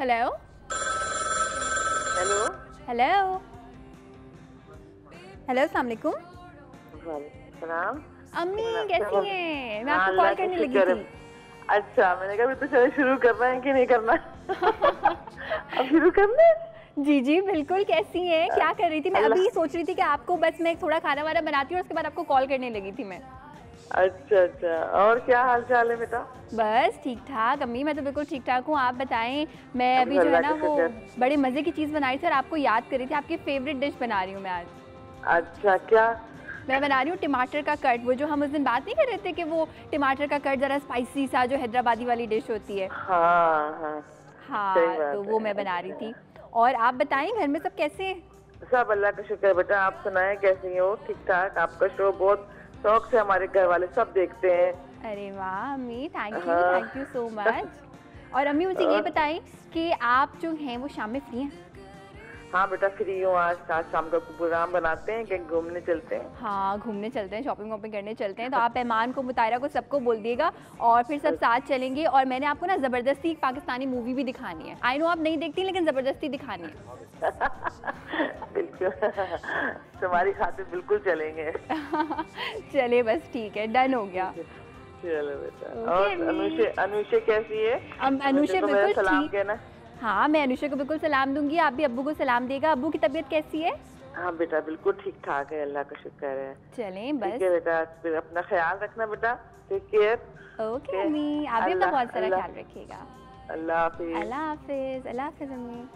Hello hello hello hello, अस्सलाम वालेकुम। सलाम। अम्मी कैसी हैं? मैं हाँ, आपको कॉल करने लगी थी। अच्छा, मैंने कहा तो चलो शुरू करना है कि नहीं करना। अब शुरू करना है। जी जी बिल्कुल। कैसी हैं? क्या कर रही थी? मैं अल्लाह। अभी सोच रही थी कि आपको बस मैं थोड़ा खाना वाना बनाती हूँ और उसके बाद आपको कॉल करने लगी थी मैं। अच्छा अच्छा, और क्या हाल चाल है बेटा? बस ठीक ठाक अम्मी, मैं तो बिल्कुल ठीक ठाक हूँ। आप बताएं। मैं अभी जो है अल्लाह ना का वो शुक्र। बड़े मज़े की चीज़ बनाई थी और आपको याद कर रही थी। आपकी फेवरेट डिश बना रही हूँ मैं आज। अच्छा, क्या? मैं बना रही हूँ टमाटर का कट। वो जो हम उस दिन बात नहीं कर रहे थे कि वो टमाटर का कट ज़रा स्पाइसी सा जो हैदराबादी वाली डिश होती है। हाँ हाँ, सही हाँ, तो बात वो है। मैं बना रही थी। और आप बताएं, घर में सब कैसे हैं? सब अल्लाह का शुक्र है बेटा। आप सुनाएं कैसी हो? ठीक ठाक। आपका शो बहुत शौक से हमारे घर वाले सब देखते हैं। अरे वाह अम्मी, हाँ। Thank you so much. और अम्मी मुझे ये बताएं कि आप जो हैं वो शाम में फ्री हैं? हाँ बेटा, फ्री हूँ। आज शाम का प्रोग्राम बनाते हैं, कहीं घूमने चलते हैं। हाँ, घूमने चलते हैं, शॉपिंग वॉपिंग करने चलते हैं। तो आप ऐमान को, मुतायरा को, सबको बोल दिएगा और फिर सब साथ चलेंगे। और मैंने आपको ना ज़बरदस्ती एक पाकिस्तानी मूवी भी दिखानी है। आई नो आप नहीं देखती, लेकिन ज़बरदस्ती दिखानी है। बिल्कुल। तुम्हारी खातिर बिल्कुल चलेंगे। चले बस, ठीक है, डन हो गया। चलो बेटा। ओके और अम्मी। अनुषे कैसी है? अनुषा तो मेरा बिल्कुल सलाम ठीक। कहना। हाँ, मैं अनुषा को बिल्कुल सलाम दूंगी। आप भी अब्बू को सलाम देगा। अब्बू की तबीयत कैसी है? हाँ बेटा, बिल्कुल ठीक ठाक है, अल्लाह का शुक्र है। चलें बस। ठीक है बेटा, फिर अपना ख्याल रखना बेटा। Take care. ओके अम्मी, आप भी अपना बहुत सारा ख्याल रखिएगा। अल्लाह हाफिज। अल्लाह हाफिज। अल्लाह हाफिज अम्मी।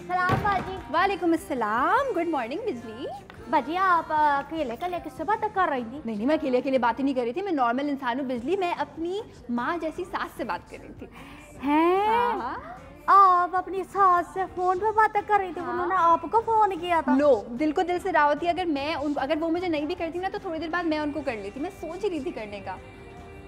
सलाम बाजी। वालेकुम अस्सलाम। गुड मॉर्निंग बिजली। बाजी आप अकेले कल किससे बात कर रही थी? नहीं, मैं अकेले अकेले बात ही नहीं कर रही थी। मैं नॉर्मल इंसान हूँ बिजली। मैं अपनी माँ जैसी सास से बात कर रही थी। हैं? हाँ। आप अपनी सास से फोन पे बात कर रही थी? हाँ। उन्होंने आपको फोन किया था? नो, दिल को दिल से राह होती है। अगर वो मुझे नहीं भी करती ना, तो थोड़ी देर बाद मैं उनको कर लेती। मैं सोच ही रही थी करने का।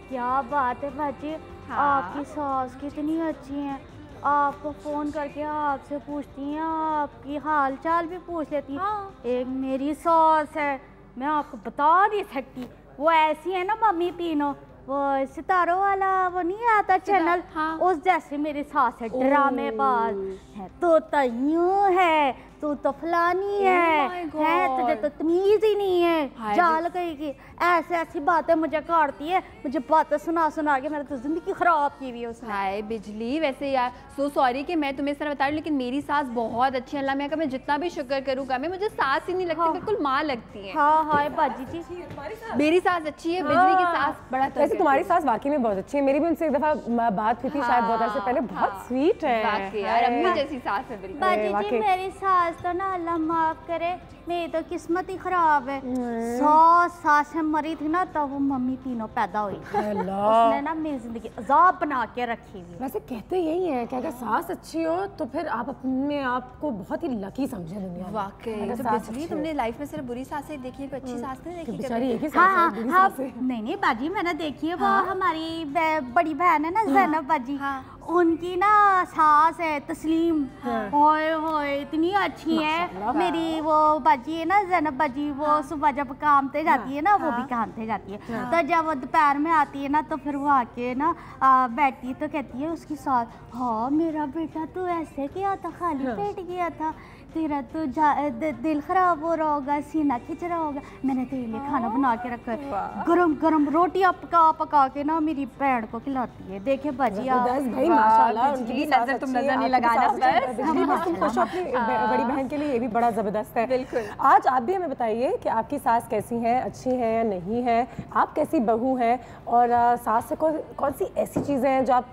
क्या बात है बाजी। हाँ। आपकी सास कितनी अच्छी हैं। आपको फोन करके आपसे पूछती हैं, आपकी हाल चाल भी पूछ लेती हैं। हाँ। एक मेरी सास है, मैं आपको बता नहीं सकती। वो ऐसी है ना मम्मी तीनों, वो सितारों वाला वो नहीं आता चैनल, हाँ। उस जैसे मेरी सास है। ड्रामेबाज है, तो यूं है, तू तो फलानी है तुझे तो तमीज ही नहीं है, जाल कहेगी। ऐसे ऐसी बातें मुझे काटती है, मुझे बातें सुना सुना के मेरी तो जिंदगी खराब की हुई है उसने। हाय बिजली, वैसे यार सो सॉरी कि मैं तुम्हें इस तरह बता रही हूँ, लेकिन मेरी सास बहुत अच्छी है। अल्लाह मैं का मैं जितना भी शुक्र करूँ कम है। मुझे सास ही नहीं लगती। हाँ। बिल्कुल माँ लगती है। हाँ हाँ बाजी जी, मेरी सास अच्छी है। बिजली की सास बड़ा वैसे तुम्हारी सास वाकई में बहुत अच्छी है। मेरी भी उनसे एक दफा बात हुई थी, शायद बहुत अर्से पहले। बहुत स्वीट है यार, अम्मी जैसी सास है बिल्कुल। बाजी जी मेरी सास तो ना अल्लाह माफ करे, मेरी तो किस्मत ही खराब है। सास मरी थी ना, तब वो मम्मी तीनों पैदा हुई थी। उसने ना मेरी जिंदगी अजाब बना के रखी हुई। वैसे कहते यही है कि अगर सास अच्छी हो तो फिर आप अपने आप को बहुत ही लकी समझे दुनिया में। वाकई तो बिजली, तुमने लाइफ में सिर्फ बुरी सासें देखी है, कोई अच्छी सास नहीं देखी? बेचारी एक ही सास हाँ है, बुरी हाँ सास है। नहीं बाजी मैंने देखी है। वो हमारी बड़ी बहन है ना ज़ैनब बाजी, उनकी ना सास है तस्लीम। होए होए इतनी अच्छी है मेरी वो बाजी है ना ज़ैनब बाजी। वो सुबह जब काम पे जाती है ना, वो भी काम पे जाती है, तो जब वो दोपहर में आती है ना, तो फिर वो आके ना बैठती है, तो कहती है उसकी सास, हाँ मेरा बेटा तो ऐसे किया था, खाली पेट गया था, तेरा तो दिल खराब हो रहा होगा, सीना खिंच रहा होगा, मैंने तेरे लिए खाना बना के रखा है। गरम गरम रोटियां पका पका के ना मेरी बहन को खिलाती है। देखे बाजी आप भाई माशाल्लाह, उनकी भी सास नजर तुम अच्छी है, नजर नहीं आपकी लगाना सास अच्छी है। बस। तुम खुश हो अपनी बड़ी बहन के लिए, ये भी बड़ा जबरदस्त है। बिल्कुल। आज आप भी हमें बताइए कि आपकी सास कैसी है, अच्छी है या नहीं है, आप कैसी बहू हैं, और सास से कौन सी ऐसी चीज़ें हैं जो आप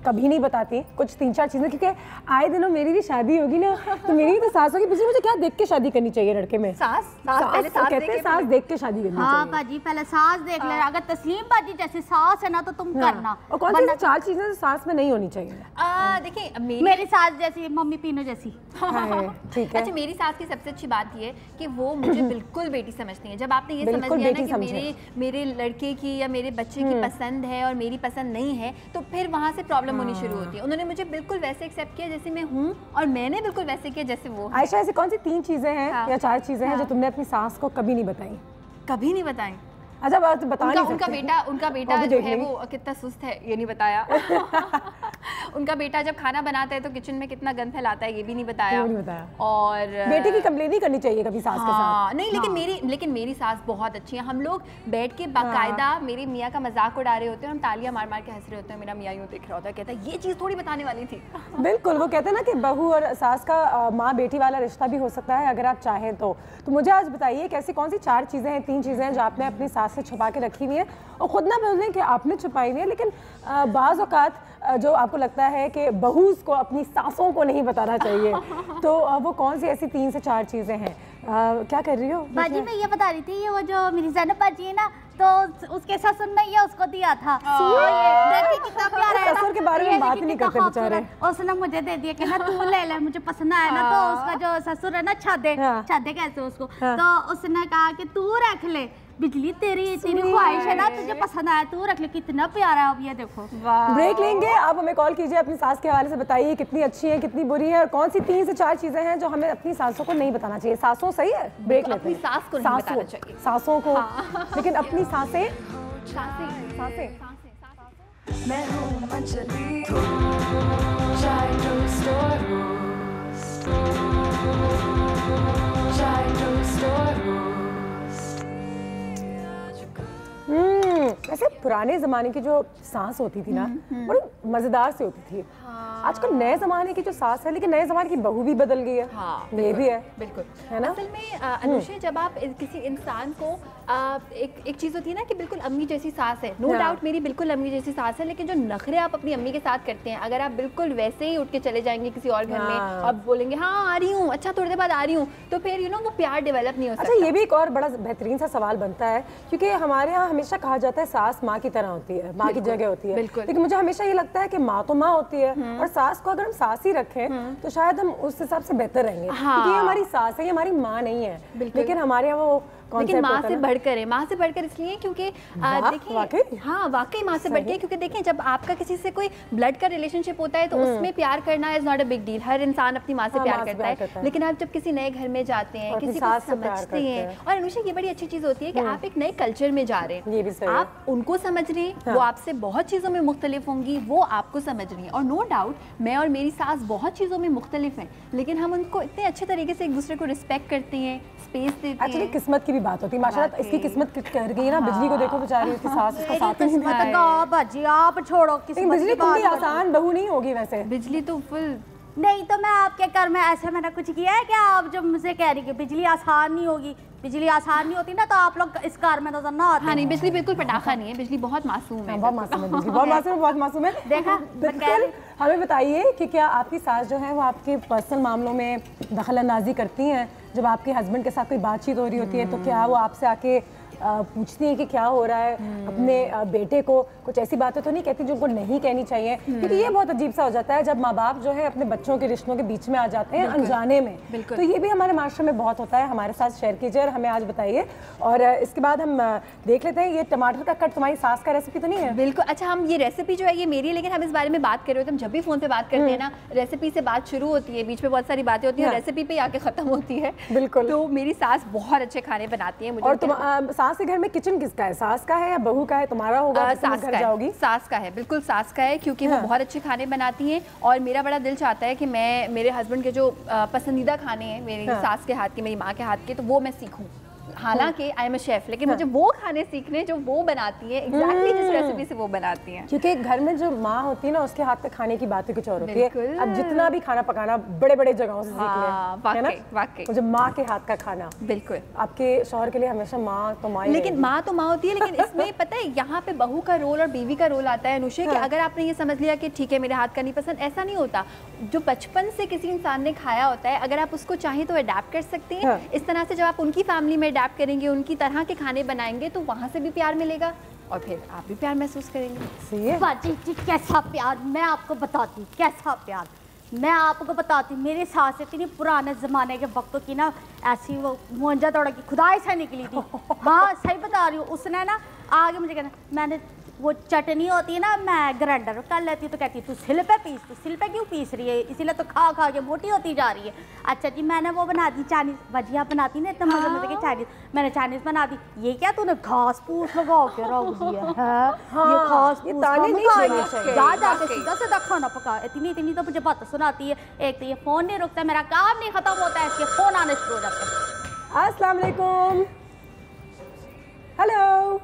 कभी नहीं बताती, कुछ 3-4 चीजें, क्योंकि आए दिनों मेरी भी शादी होगी ना, तो मेरी भी तो सास होगी। बिजली, मुझे क्या देख के शादी करनी चाहिए लड़के में? सास कहते हैं सास देख के शादी करनी चाहिए। हाँ बाजी पहले सास देख ले। अगर तस्लीम बाजी जैसी सास है ना तो तुम करना। और कौन सी 4 चीजें सास में नहीं होनी चाहिए? देखिए मेरी सास जैसी, मम्मी तीनों जैसी। ठीक है। अच्छा, मेरी सास की सबसे अच्छी बात ये कि वो मुझे बिल्कुल बेटी समझती है। जब आपने ये समझ लिया ना कि मेरे लड़के की या मेरे बच्चे की पसंद है और मेरी पसंद नहीं है, तो फिर वहाँ से प्रॉब्लम होनी शुरू होती है। उन्होंने मुझे बिल्कुल वैसे एक्सेप्ट किया जैसे मैं हूँ, और मैंने बिल्कुल वैसे किया जैसे वो। आयशा, ऐसी कौन सी 3 चीजें हैं या 4 चीजें हैं जो तुमने अपनी सास को कभी नहीं बताई? कभी नहीं बताई? अच्छा बात बता नहीं सकते। उनका बेटा जो है वो कितना सुस्त है ये नहीं बताया। उनका बेटा जब खाना बनाता है तो किचन में कितना गंद फैलाता है ये भी नहीं बताया। और बेटे की कंप्लेन नहीं करनी चाहिए कभी सास के साथ। नहीं, लेकिन मेरी सास बहुत अच्छी है। हम लोग बैठ के बाकायदा मेरे मियाँ का मजाक उड़ा रहे होते हैं, हम तालियां मार मार के हंस रहे होते हैं। मेरा मियाँ यूँ देख रहा होता है, कहता है ये चीज़ थोड़ी बताने वाली थी। बिल्कुल, वो कहते हैं ना कि बहू और सास का माँ बेटी वाला रिश्ता भी हो सकता है अगर आप चाहें तो मुझे आज बताइए कैसी कौन सी 4 चीज़ें हैं, 3 चीज़ें हैं जो आपने अपनी सास से छुपा के रखी हुई है और खुद ना बोल दें कि आपने छुपाई हुई है, लेकिन बाज़ औक़ात जो आपको लगता है कि बहू को अपनी सासों को नहीं बताना चाहिए, तो वो कौन सी ऐसी 3 से 4 चीज़ें हैं? क्या कर रही हो बाजी? मैं ये बता रही थी, ये वो जो मेरी ज़ैनब बाजी है ना, तो उसके ससुर ने ये उसको दिया था। देखिए कितना प्यारा है। ससुर के बारे में बात नहीं करते बेचारे। उसने मुझे दे दिया कि ना तू ले ले, मुझे पसंद आया ना। तो उसका जो ससुर है ना, छादे कहते उसको, तो उसने कहा कि तू रख ले, बिजली तेरी ख्वाहिश है ना, तुझे पसंद आया तू रख ले। कितना प्यारा है। अब ये देखो। ब्रेक लेंगे, आप हमें कॉल कीजिए, अपनी सास के हवाले से बताइए कितनी अच्छी है कितनी बुरी है और कौन सी 3 से 4 चीजें हैं जो हमें अपनी सासों को नहीं बताना चाहिए। सासों सही है, ब्रेक लेते हैं। अपनी सास को नहीं बताना चाहिए, सासों को, लेकिन अपनी सासें मैं हूँ अंजलि, चाय टोस्ट और रोस्ट, चाय टोस्ट और रोस्ट। वैसे पुराने जमाने की जो सास होती थी ना, बड़ी मजेदार से होती थी। आजकल नए जमाने की जो सास है, लेकिन नए जमाने की बहू भी बदल गई है। ये भी है, बिल्कुल है ना। असल में अनुषा, जब आप किसी इंसान को एक चीज़ होती है ना कि बिल्कुल अम्मी जैसी सास है, नो डाउट मेरी बिल्कुल अम्मी जैसी सास है, लेकिन जो नखरे आप अपनी अम्मी के साथ करते हैं, अगर आप बिल्कुल वैसे ही उठ के चले जाएंगे किसी और घर में, अब बोलेंगे हाँ आ रही हूँ, अच्छा थोड़ी देर बाद आ रही हूँ, तो फिर वो प्यार डेवलप नहीं हो सकता। अच्छा, ये भी एक और बड़ा बेहतरीन सा सवाल बनता है, क्योंकि हमारे यहाँ हमेशा कहा जाता है सास माँ की तरह होती है, माँ की जगह होती है, लेकिन मुझे हमेशा ये लगता है कि माँ तो माँ होती है और सास को अगर हम सास ही रखें तो शायद हम उस हिसाब से बेहतर रहेंगे, क्योंकि ये हमारी सास है, ये हमारी माँ नहीं है। लेकिन हमारे यहाँ वो लेकिन माँ से बढ़कर है, माँ से बढ़कर इसलिए क्योंकि देखिए, हाँ वाकई माँ से बढ़कर, क्योंकि देखें जब आपका किसी से कोई ब्लड का रिलेशनशिप होता है तो उसमें प्यार करना is not a big deal, हर इंसान अपनी माँ से प्यार करता है। लेकिन आप जब किसी नए घर में जाते हैं, किसी को समझते हैं, और अनुषा ये बड़ी अच्छी चीज़ होती है कि आप एक नए कल्चर में जा रहे हैं, आप उनको समझ रहे हैं, वो आपसे बहुत चीज़ों में मुख्तलिफ होंगी, वो आपको समझ रही हैं। और नो डाउट मैं और मेरी सास बहुत चीज़ों में मुख्तलिफ हैं, लेकिन हम उनको इतने अच्छे तरीके से एक दूसरे को रिस्पेक्ट करते हैं, स्पेस देते हैं। एक्चुअली किस्मत की भी बात होती है, माशाल्लाह इसकी किस्मत कर गई ना। बिजली को देखो बेचारी, उसकी सास उसका साथ नहीं है। बाजी आप छोड़ो, बिजली कोई आसान बहू नहीं होगी वैसे। बिजली तो फुल नहीं, तो मैं आपके घर में ऐसे मैंने कुछ किया है क्या? आप जब मुझे कह रही कि बिजली आसान नहीं होगी, बिजली आसान नहीं होती ना, तो आप लोग इस कार में नजर ना आते। हाँ नहीं, बिजली बिल्कुल पटाखा नहीं है, बिजली बहुत मासूम है। बहुत मासूम है बिजली, बहुत मासूम है। देखा, बिल्कुल। हमें बताइए कि क्या आपकी सास जो है वो आपके पर्सनल मामलों में दखल अंदाजी करती हैं? जब आपके हस्बैंड के साथ कोई बातचीत हो रही होती है तो क्या वो आपसे आके पूछती हैं कि क्या हो रहा है? अपने बेटे को कुछ ऐसी बातें तो नहीं कहती जो उनको नहीं कहनी चाहिए? क्योंकि ये बहुत अजीब सा हो जाता है जब माँ बाप जो है अपने बच्चों के रिश्तों के बीच में आ जाते हैं अनजाने में। तो ये भी हमारे माशरे में बहुत होता है। हमारे साथ शेयर कीजिए और हमें आज बताइए, और इसके बाद हम देख लेते हैं ये टमाटर का कट तुम्हारी सास का रेसिपी तो नहीं है? बिल्कुल। अच्छा, हम ये रेसिपी जो है ये मेरी है, लेकिन हम इस बारे में बात कर रहे होते हैं, हम जब भी फोन पे बात करते हैं ना, रेसिपी से बात शुरू होती है, बीच में बहुत सारी बातें होती हैं, रेसिपी पे आके खत्म होती है। बिल्कुल। तो मेरी सास बहुत अच्छे खाने बनाती है। और तुम सास के घर में किचन किसका है? सास का है या बहू का है? तुम्हारा होगा? सास का है, सास का है, बिल्कुल सास का है, क्योंकि वो बहुत अच्छे खाने बनाती हैं और मेरा बड़ा दिल चाहता है कि मैं मेरे हस्बैंड के जो पसंदीदा खाने हैं मेरी सास के हाथ के, मेरी माँ के हाथ के, तो वो मैं सीखूं। हालांकि आई एम अ शेफ, लेकिन मुझे वो खाने सीखने जो वो बनाती है, एग्जैक्टली जिस रेसिपी से वो बनाती हैं। क्योंकि घर में जो माँ होती है ना, उसके हाथ के खाने की बात ही कुछ और होती है। अब जितना भी खाना पकाना बड़े बड़े जगहों से सीख ले, वाकई मुझे माँ के हाथ का खाना। बिल्कुल। आपके शौहर के लिए हमेशा माँ तो माँ, लेकिन माँ तो माँ होती है, लेकिन इसमें पता है यहाँ पे बहू का रोल और बीवी का रोल आता है अनुषा, कि अगर आपने ये समझ लिया कि ठीक है मेरे हाथ का नहीं पसंद, ऐसा नहीं होता। जो बचपन से किसी इंसान ने खाया होता है, अगर आप उसको चाहें तो अडेप्ट कर सकते हैं। इस तरह से जब आप उनकी फैमिली में अडेप्ट करेंगे, उनकी तरह के खाने बनाएंगे, तो वहाँ से भी प्यार मिलेगा और फिर आप भी प्यार महसूस करेंगे। बाजी जी कैसा प्यार, मैं आपको बताती कैसा प्यार, मैं आपको बताती। मेरी सास इतनी पुराने ज़माने के वक्तों की ना, ऐसी वो मुंजा तोड़ा की खुदाई से निकली थी। हाँ सही बता रही हूँ। उसने ना आगे मुझे कहना, मैंने वो चटनी होती है ना, मैं ग्राइंडर कर लेती हूँ, तो कहती है तू सिल पे पीस, तू सिल पे क्यों पीस रही है, इसीलिए तो खा खा के मोटी होती जा रही है। अच्छा जी, मैंने वो बना दी चाइनीज़, भजिया बनाती ना इतना मजे मजे की चाइनीज़, मैंने चाइनीज़ बना दी। ये क्या तूने घास फूस लगा के रख दिया है, ये घास फूस जा जाके सीधा सीधा खाना पका। इतनी इतनी तो मुझे बात सुनाती है। एक तो ये फ़ोन नहीं रुकता, मेरा काम नहीं खत्म होता है, इसके फ़ोन आने शुरू हो जाते हैं। अस्सलाम वालेकुम। हेलो।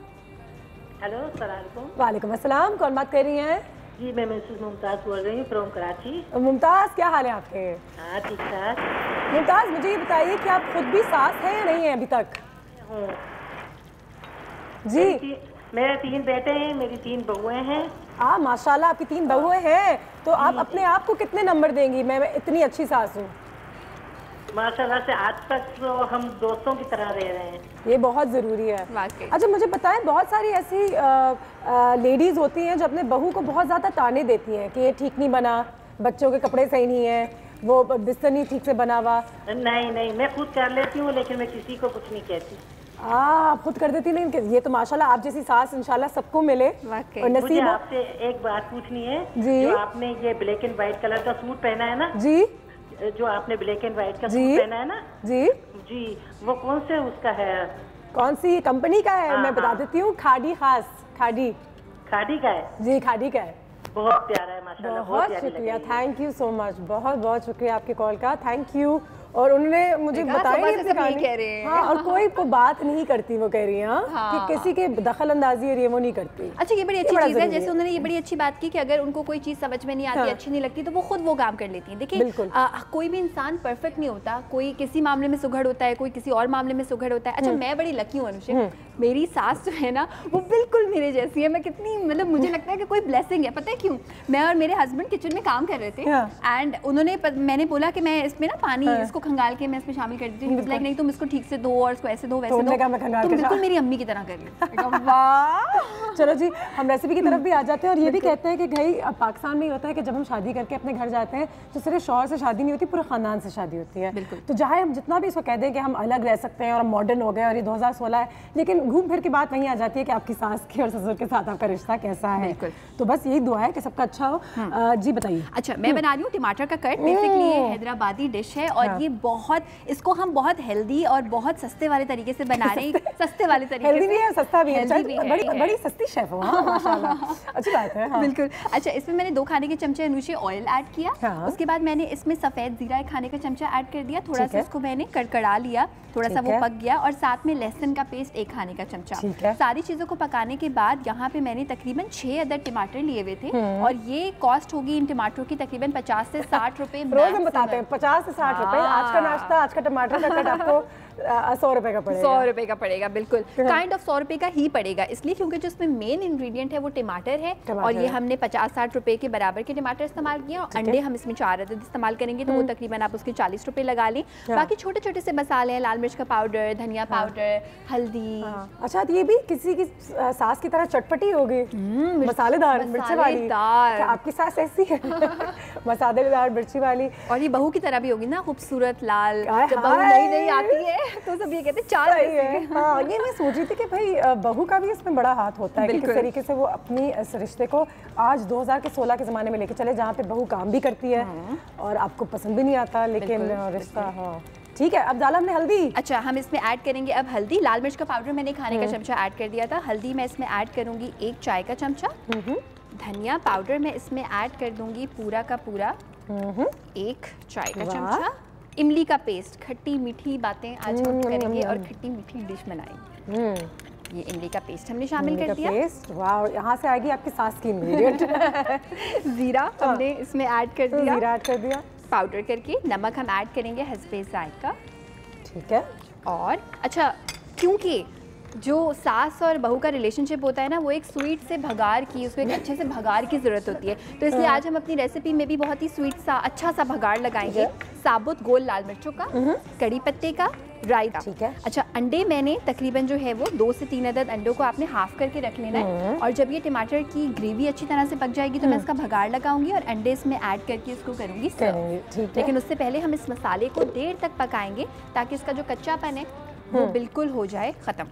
हेलो, सलाम। वालेकुम अस्सलाम। कौन बात कर रही हैं? जी, मैं मिसेस मुमताज़ बोल रही हूँ फ्रॉम कराची। मुमताज़, क्या हाल है आपके? हाँ, ठीक ठाक। मुमताज़, मुझे ये बताइए कि आप खुद भी सास हैं या नहीं है अभी तक? हूँ जी। मेरे 3 बेटे हैं, मेरी 3 बहुएं हैं। माशाल्लाह, आपकी 3 बहुएं हैं, तो आप अपने आप को कितने नंबर देंगी? मैं इतनी अच्छी सास हूँ। माशाल्लाह से आज तक तो हम दोस्तों की तरह रह रहे हैं। ये बहुत ज़रूरी है। अच्छा, मुझे बताएं, बहुत सारी ऐसी लेडीज़ होती हैं जो अपने बहू को बहुत ज़्यादा ताने देती हैं कि ये ठीक नहीं बना, बच्चों के कपड़े सही नहीं है, वो बिस्तर नहीं ठीक से बना हुआ। नहीं, मैं खुद कर लेती हूँ, लेकिन मैं किसी को कुछ नहीं कहती। आप खुद कर देती नहीं? ये तो माशाल्लाह आप जैसी सास इंशाल्लाह सबको मिले और नसीब। मुझे आपसे एक बात पूछनी है जी। जो आपने ये ब्लैक एंड व्हाइट कलर का सूट पहना है ना जी, जो आपने ब्लैक एंड व्हाइट का सूट पहना है ना जी जी, वो कौन से उसका है? कौन सी कंपनी का है? मैं बता देती हूँ, खादी खास। खादी का है जी, खादी का है। बहुत प्यारा है माशाल्लाह। बहुत शुक्रिया, थैंक यू सो मच, बहुत बहुत शुक्रिया आपके कॉल का, थैंक यू। और उन्होंने मुझे बताया हाँ, और कोई को बात नहीं करती, वो कह रही है कि किसी के दखल अंदाजी और ये वो नहीं करती। अच्छा, ये बड़ी अच्छी चीज़ है। जैसे उन्होंने ये बड़ी अच्छी बात की कि अगर उनको कोई चीज़ समझ में नहीं आती, अच्छी नहीं लगती, तो वो खुद वो काम कर लेती हैं। देखिए, कोई भी इंसान परफेक्ट नहीं होता, कोई किसी मामले में सुघड़ होता है, कोई किसी और मामले में सुघड़ होता है। अच्छा, मैं बड़ी लकी हूँ अनुष्का, मेरी सास जो है ना वो बिल्कुल मेरे जैसी है। मैं कितनी, मतलब मुझे लगता है कि कोई ब्लेसिंग है। पता है क्यों? मैं और मेरे हस्बैंड किचन में काम कर रहे थे एंड उन्होंने, मैंने बोला कि मैं इसमें ना पानी इसको खंगाल के मैं इसमें शामिल कर देती हूँ। लाइक नहीं, तुम इसको ठीक से धो और इसको ऐसे धो वैसे धो, तुम बिल्कुल मेरी अम्मी की तरह कर। वाह। चलो जी, हम रेसिपी की तरफ भी आ जाते हैं। और ये भी कहते हैं कि भाई पाकिस्तान में ही होता है कि जब हम शादी करके अपने घर जाते हैं तो सिर्फ शौहर से शादी नहीं होती, पूरे खानदान से शादी होती है। तो चाहे हम जितना भी इसको कह दें कि हम अलग रह सकते हैं और हम मॉडर्न हो गए और ये 2016 है, लेकिन घूम फिर के बात वहीं आ जाती है कि आपकी सास के और ससुर के साथ आपका रिश्ता कैसा है। तो बस यही दुआ है कि सबका अच्छा हो। जी बताइए। अच्छा, मैं बना रही हूँ टमाटर का कट। बेसिकली ये हैदराबादी डिश है और ये बहुत, इसको हम बहुत हेल्दी और बहुत सस्ते वाले तरीके से बना रहे हैं। सस्ते वाले तरीके हेल्दी भी है, सस्ता भी है, बड़ी सस्ती शेफ हो माशाल्लाह। अच्छी बात है। बिल्कुल। अच्छा, इसमें मैंने 2 खाने के चमचे अनुषे ऑयल ऐड किया। उसके बाद मैंने इसमें सफ़ेद जीरा 1 खाने का चमचा ऐड कर दिया। थोड़ा सा इसको मैंने कड़कड़ा लिया, थोड़ा सा वो पक गया। और साथ में लहसुन का पेस्ट 1 खाने का चमचा। सारी चीज़ों को पकाने के बाद यहाँ पे मैंने तकरीबन 6 अदर टमाटर लिए हुए थे और ये कॉस्ट होगी इन टमाटरों की तकरीबन 50 से 60 रुपए। रोज हम बताते हैं 50 से 60 रुपए। आज का नाश्ता, आज का टमाटर का कट आपको 100 रुपए का पड़ेगा। 100 रुपए का पड़ेगा, बिल्कुल काइंड ऑफ 100 रुपए का ही पड़ेगा। इसलिए क्योंकि जो इसमें मेन इंग्रेडिएंट है वो टमाटर है और ये हमने 50-60 रुपए के बराबर के टमाटर इस्तेमाल किए और अंडे हम इसमें 4 अदद इस्तेमाल करेंगे, तो वो तकरीबन आप उसके 40 रुपए लगा लें। बाकी छोटे छोटे से मसाले हैं, लाल मिर्च का पाउडर, धनिया पाउडर, हल्दी। अच्छा, तो ये भी किसी की सास की तरह चटपटी होगी, मसालेदार मिर्ची वाली। आपकी सास ऐसी है मसालेदार मिर्ची वाली, और ये बहू की तरह भी होगी ना, खूबसूरत लाल। जब बहू नई आती है तो सब ये कहते हैं चाल है। हाँ, ये मैं सोच रही थी कि भाई बहू का भी इसमें बड़ा हाथ होता है कि किस तरीके से वो अपनी इस रिश्ते को आज 2016 के ज़माने में लेके चले, जहाँ पे बहू काम भी करती है और आपको पसंद भी नहीं आता, लेकिन रिश्ता। हाँ ठीक है, अब डाला हमने हल्दी। अच्छा, हम इसमें ऐड करेंगे अब हल्दी। लाल मिर्च का पाउडर मैंने खाने का चमचा ऐड कर दिया था। हल्दी मैं इसमें ऐड करूँगी 1 चाय का चमचा। धनिया पाउडर मैं इसमें ऐड कर दूँगी पूरा का पूरा 1 चाय का चमचा। इमली का पेस्ट, खट्टी मीठी बातें आज हम करेंगे और खट्टी मीठी डिश बनाएंगे। ये इमली का पेस्ट हमने शामिल कर दिया। वाह, यहाँ से आएगी आपकी सास की इंग्रेडिएंट। जीरा हमने इसमें ऐड कर दिया। जीरा ऐड कर दिया पाउडर करके। नमक हम ऐड करेंगे हस्बे जायका। ठीक है। और अच्छा, क्योंकि जो सास और बहू का रिलेशनशिप होता है ना, वो एक स्वीट से भगार की, उसको एक अच्छे से भगार की ज़रूरत होती है, तो इसलिए आज हम अपनी रेसिपी में भी बहुत ही स्वीट सा अच्छा सा भगार लगाएंगे। साबुत गोल लाल मिर्चों का, कड़ी पत्ते का, राई का। ठीक है। अच्छा, अंडे मैंने तकरीबन जो है वो 2 से 3 अदद अंडों को आपने हाफ करके रख लेना है और जब ये टमाटर की ग्रेवी अच्छी तरह से पक जाएगी तो मैं इसका भगार लगाऊंगी और अंडे इसमें ऐड करके इसको करूँगी सर्व। लेकिन उससे पहले हम इस मसाले को देर तक पकाएंगे ताकि इसका जो कच्चापन है वो बिल्कुल हो जाए खत्म।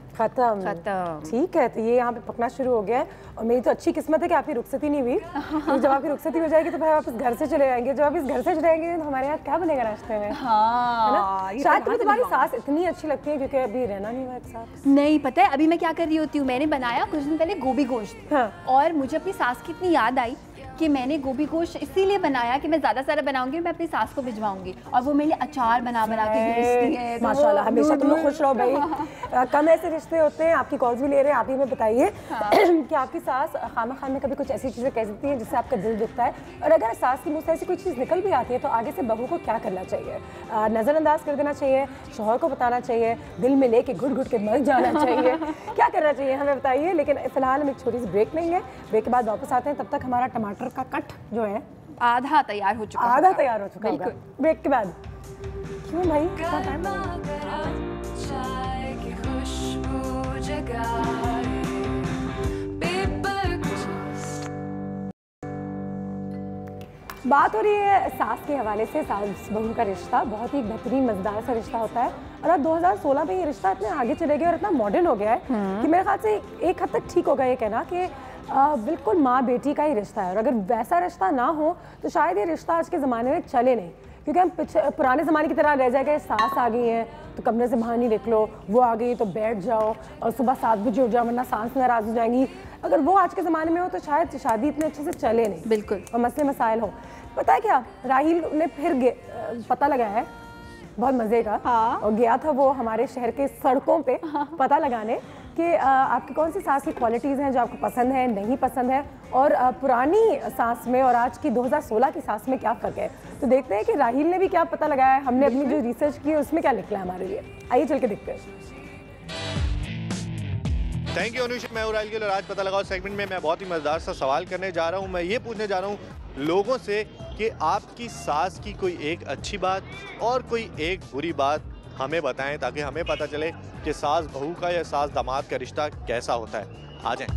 ठीक है, तो ये यहाँ पे पकना शुरू हो गया है और मेरी तो अच्छी किस्मत है कि आपकी रुखसती नहीं हुई। तो जब आपकी रुखसती हो जाएगी तो फिर आप घर से चले जाएंगे। जब आप इस घर से चले जाएंगे तो हमारे यहाँ क्या बनेगा नाश्ते में? हाँ, शायद तुम्हारी सास इतनी अच्छी लगती है क्योंकि अभी रहना नहीं हुआ एक साथ। नहीं पता है अभी मैं क्या कर रही होती हूँ, मैंने बनाया कुछ दिन पहले गोभी गोश्त और मुझे अपनी सास की इतनी याद आई कि मैंने गोभी गोश्त इसीलिए बनाया कि मैं ज़्यादा सारा बनाऊंगी, मैं अपनी सास को भिजवाऊंगी और वो मेरे लिए अचार बना के भेजती है। माशाल्लाह, हमेशा तुम लोग खुश रहो भाई। कम ऐसे रिश्ते होते हैं। आपकी कॉल्स भी ले रहे हैं, आप ही में बताइए कि आपकी सास खामा में कभी कुछ ऐसी चीज़ें कह देती हैं जिससे आपका दिल दुखता है, और अगर सास की मुँह से ऐसी कोई चीज़ निकल भी आती है तो आगे से बहू को क्या करना चाहिए? नज़रअंदाज कर देना चाहिए, शौहर को बताना चाहिए, दिल में लेके घुट घुट के मर जाना चाहिए, क्या करना चाहिए हमें बताइए। लेकिन फिलहाल हम एक छोटी सी ब्रेक लेंगे, ब्रेक के बाद वापस आते हैं। तब तक हमारा टमाटर का कट जो है आधा तैयार हो चुका बिल्कुल ब्रेक के बाद। क्यों भाई बात हो रही है सास के हवाले से। सास बहू का रिश्ता बहुत ही बेहतरीन मजेदार सा रिश्ता होता है और अब 2016 में ये रिश्ता इतने आगे चले गए और इतना मॉडर्न हो गया है कि मेरे ख्याल से एक हद तक ठीक होगा ये कहना कि बिल्कुल माँ बेटी का ही रिश्ता है। और अगर वैसा रिश्ता ना हो तो शायद ये रिश्ता आज के ज़माने में चले नहीं, क्योंकि हम पुराने ज़माने की तरह रह जाएगा। सास आ गई है तो कमरे से बाहर नहीं निकलो, वो आ गई तो बैठ जाओ और सुबह 7 बजे उठ जाओ वरना सास नाराज़ हो जाएंगी। अगर वो आज के ज़माने में हो तो शायद शादी इतने अच्छे से चले नहीं, बिल्कुल, और मसले मसाइल हो। पता है क्या, राहील ने फिर पता लगाया है बहुत मज़े का। और गया था वो हमारे शहर के सड़कों पे पता लगाने कि आपकी कौन सी सास की क्वालिटीज़ हैं जो आपको पसंद है, नहीं पसंद है, और पुरानी सास में और आज की 2016 की सास में क्या फ़र्क है। तो देखते हैं कि राहील ने भी क्या पता लगाया है, हमने अपनी जो रिसर्च की है उसमें क्या निकला है हमारे लिए। आइए चल के देखते हैं। थैंक यू अनुषा, मैं राहील गिल और आज पता लगाओ सेगमेंट में मैं बहुत ही मज़ेदार सा सवाल करने जा रहा हूँ। मैं ये पूछने जा रहा हूँ लोगों से कि आपकी सास की कोई एक अच्छी बात और कोई एक बुरी बात हमें बताएं, ताकि हमें पता चले कि सास बहू का या सास दामाद का रिश्ता कैसा होता है। आ जाएं।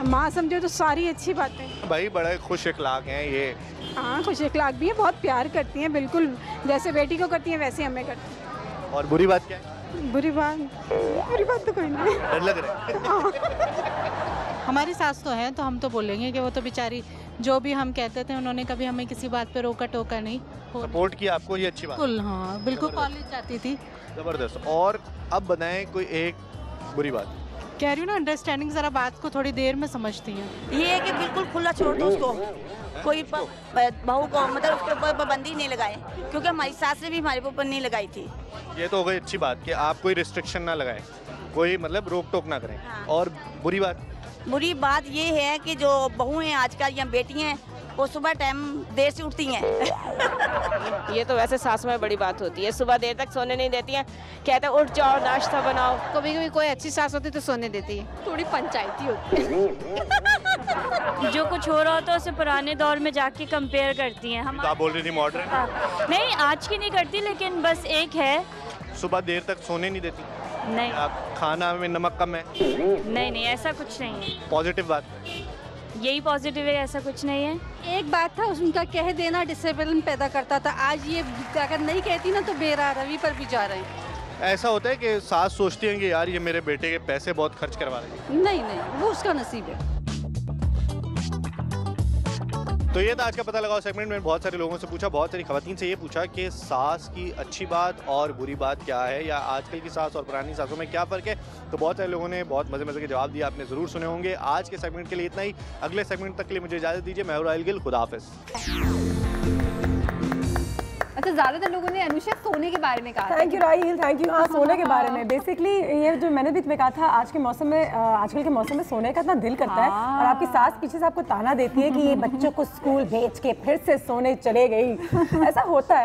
माँ समझो तो सारी अच्छी बातें। भाई बड़े खुश इखलाक हैं ये। हाँ, खुश इखलाक भी है, बहुत प्यार करती हैं, बिल्कुल जैसे बेटी को करती हैं वैसे हमें करती हैं। और बुरी बात क्या है? बुरी बात तो कोई नहीं। डर लग रहा है। हमारी सास तो है तो हम तो बोलेंगे कि वो तो बेचारी जो भी हम कहते थे उन्होंने कभी हमें किसी बात पे रोका टोका नहीं। सपोर्ट किया आपको, ये अच्छी बात। बिल्कुल, हाँ बिल्कुल, कॉलेज जाती थी। जबरदस्त। और अब बताएं कोई एक बुरी बात। कह रही हूँ ना, अंडरस्टैंडिंग जरा बात को थोड़ी देर में समझती हैं। ये है कि बिल्कुल खुला छोड़ दो उसको, कोई बहू को मतलब उसके ऊपर पाबंदी नहीं लगाए, क्योंकि हमारी सास ने भी हमारे ऊपर नहीं लगाई थी। ये तो हो गई अच्छी बात कि आप कोई रिस्ट्रिक्शन ना लगाएं, कोई मतलब रोक टोक ना करें। हाँ। और बुरी बात? बुरी बात ये है कि जो बहू हैं आजकल या बेटी हैं वो सुबह टाइम देर से उठती हैं। ये तो वैसे सास में बड़ी बात होती है, सुबह देर तक सोने नहीं देती हैं, कहते हैं उठ जाओ नाश्ता बनाओ। कभी कभी कोई अच्छी सास होती तो सोने देती है, थोड़ी पंचायती होती है। जो कुछ हो रहा होता है उसे पुराने दौर में जाके कंपेयर करती हैं। हम आप बोल रही थी मॉडर्न? नहीं, आज की नहीं करती, लेकिन बस एक है, सुबह देर तक सोने नहीं देती। नहीं। आप खाना में नमक कम है? नहीं, ऐसा कुछ नहीं है। पॉजिटिव बात? यही पॉजिटिव है, ऐसा कुछ नहीं है। एक बात था उनका कह देना डिसिप्लिन पैदा करता था, आज ये अगर नहीं कहती ना तो बेरारवी पर भी जा रहे हैं। ऐसा होता है कि सास सोचती हैं कि यार ये मेरे बेटे के पैसे बहुत खर्च करवा रहे हैं। नहीं, वो उसका नसीब है। तो ये था आज का पता लगाओ सेगमेंट में। बहुत सारे लोगों से पूछा, बहुत सारी खवातीन से ये पूछा कि सास की अच्छी बात और बुरी बात क्या है, या आजकल की सास और पुरानी सासों में क्या फ़र्क है। तो बहुत सारे लोगों ने बहुत मज़े के जवाब दिए, आपने ज़रूर सुने होंगे। आज के सेगमेंट के लिए इतना ही। अगले सेगमेंट तक के लिए मुझे इजाज़त दीजिए। मैं राहील गिल, खुदा हाफ़िज़। अच्छा, ज़्यादातर लोगों ने अनुषा सोने के बारे में कहा। Thank you Raheel, thank you. हाँ, सोने के बारे में बेसिकली ये जो मैंने भी तुम्हें कहा था, आज के मौसम में, आजकल के मौसम में सोने का इतना दिल करता है। और आपकी सास पीछे से आपको ताना देती है कि ये बच्चों को स्कूल भेज के फिर से सोने चले गई। ऐसा होता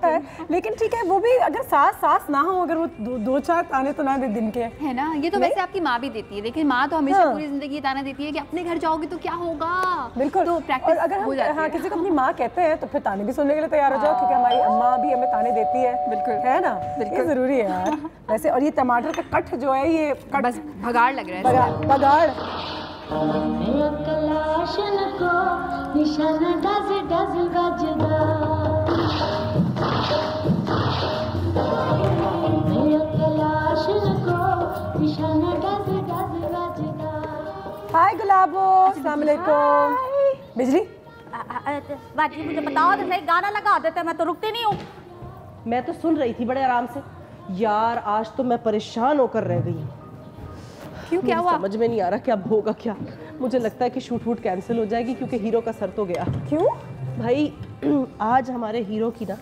है। लेकिन ठीक है, वो भी अगर सास ना हो, अगर वो दो चार ताने तो ना दे दिन के, है ना। ये तो वैसे आपकी माँ भी देती है, लेकिन माँ तो हमेशा पूरी जिंदगी ये ताना देती है कि अपने घर जाओगे तो क्या होगा। बिल्कुल। तो प्रैक्टिस अगर हो जाती है। किसी को अपनी माँ कहते हैं तो फिर ताने भी सुनने के लिए तैयार हो जाओ, क्योंकि हमारी अम्मा भी हमें ताने देती है। बिल्कुल, है ना। ये जरूरी है यार। वैसे और ये टमाटर का कट जो है, ये कट बस भगाड़ लग रहा है। भगाड़। निशाना गुलाबो, अस्सलाम वालेकुम। बिजली बाजी मुझे बताओ तो सही, गाना लगा देते, मैं तो रुकती नहीं हूँ। मैं तो सुन रही थी बड़े आराम से। यार आज तो मैं परेशान होकर रह गई। क्यों, क्या हुआ? समझ में नहीं आ रहा क्या होगा क्या। मुझे लगता है कि शूट वूट कैंसिल हो जाएगी क्योंकि हीरो का सर तो गया। क्यों भाई? आज हमारे हीरो की ना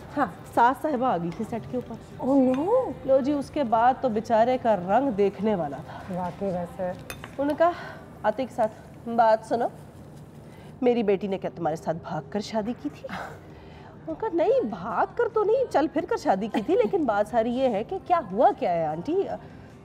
सास साहिबा आ गई थी सेट के ऊपर। Oh no. लो जी, उसके बाद तो बेचारे का रंग देखने वाला था। वाकई वैसे उन्होंने कहा आते के साथ बात सुनो, मेरी बेटी ने क्या तुम्हारे साथ भाग कर शादी की थी? उनका नहीं, भाग कर तो नहीं, चल फिर कर शादी की थी, लेकिन बात सारी ये है कि क्या हुआ क्या है आंटी?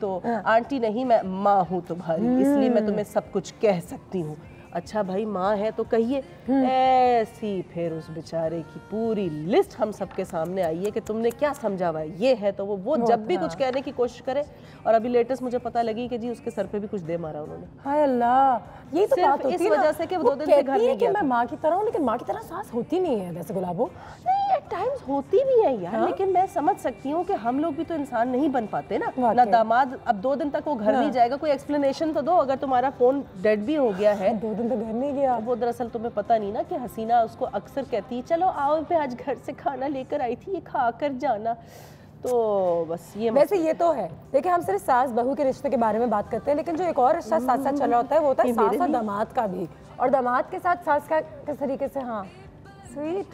तो आंटी नहीं, मैं माँ हूँ तुम्हारी, इसलिए मैं तुम्हें सब कुछ कह सकती हूँ। अच्छा भाई माँ है तो कहिए। ऐसी फिर उस बेचारे की पूरी लिस्ट हम सबके सामने आई है कि तुमने क्या समझा हुआ है, ये है तो वो जब भी कुछ कहने की कोशिश करे। और अभी लेटेस्ट मुझे पता लगी कि जी उसके सर पे भी कुछ दे मारा उन्होंने। हाय अल्लाह, ये तो बात होती है इस वजह से कि वो 2 दिन से घर नहीं गया। मैं माँ की तरह हूँ, लेकिन माँ की तरह सास होती नहीं है वैसे गुलाबो। नहीं, एट टाइम्स होती भी है यार। लेकिन मैं समझ सकती हूँ कि हम लोग भी तो इंसान नहीं बन पाते ना दामाद अब 2 दिन तक वो घर नहीं जाएगा, कोई एक्सप्लेनेशन तो दो। अगर तुम्हारा फोन डेड भी हो गया है, 2 दिन तक घर नहीं गया। वो दरअसल तुम्हें पता नहीं ना कि हसीना उसको अक्सर कहती है चलो आओ मैं आज घर से खाना लेकर आई थी, ये खा कर जाना। तो बस ये वैसे ये तो है। देखिए हम सिर्फ सास बहू के रिश्ते के बारे में बात करते हैं, लेकिन जो एक और रिश्ता साथ साथ चल रहा होता है वो होता है सास और दामाद का भी। और दामाद के साथ सास का किस तरीके से? हाँ स्वीट।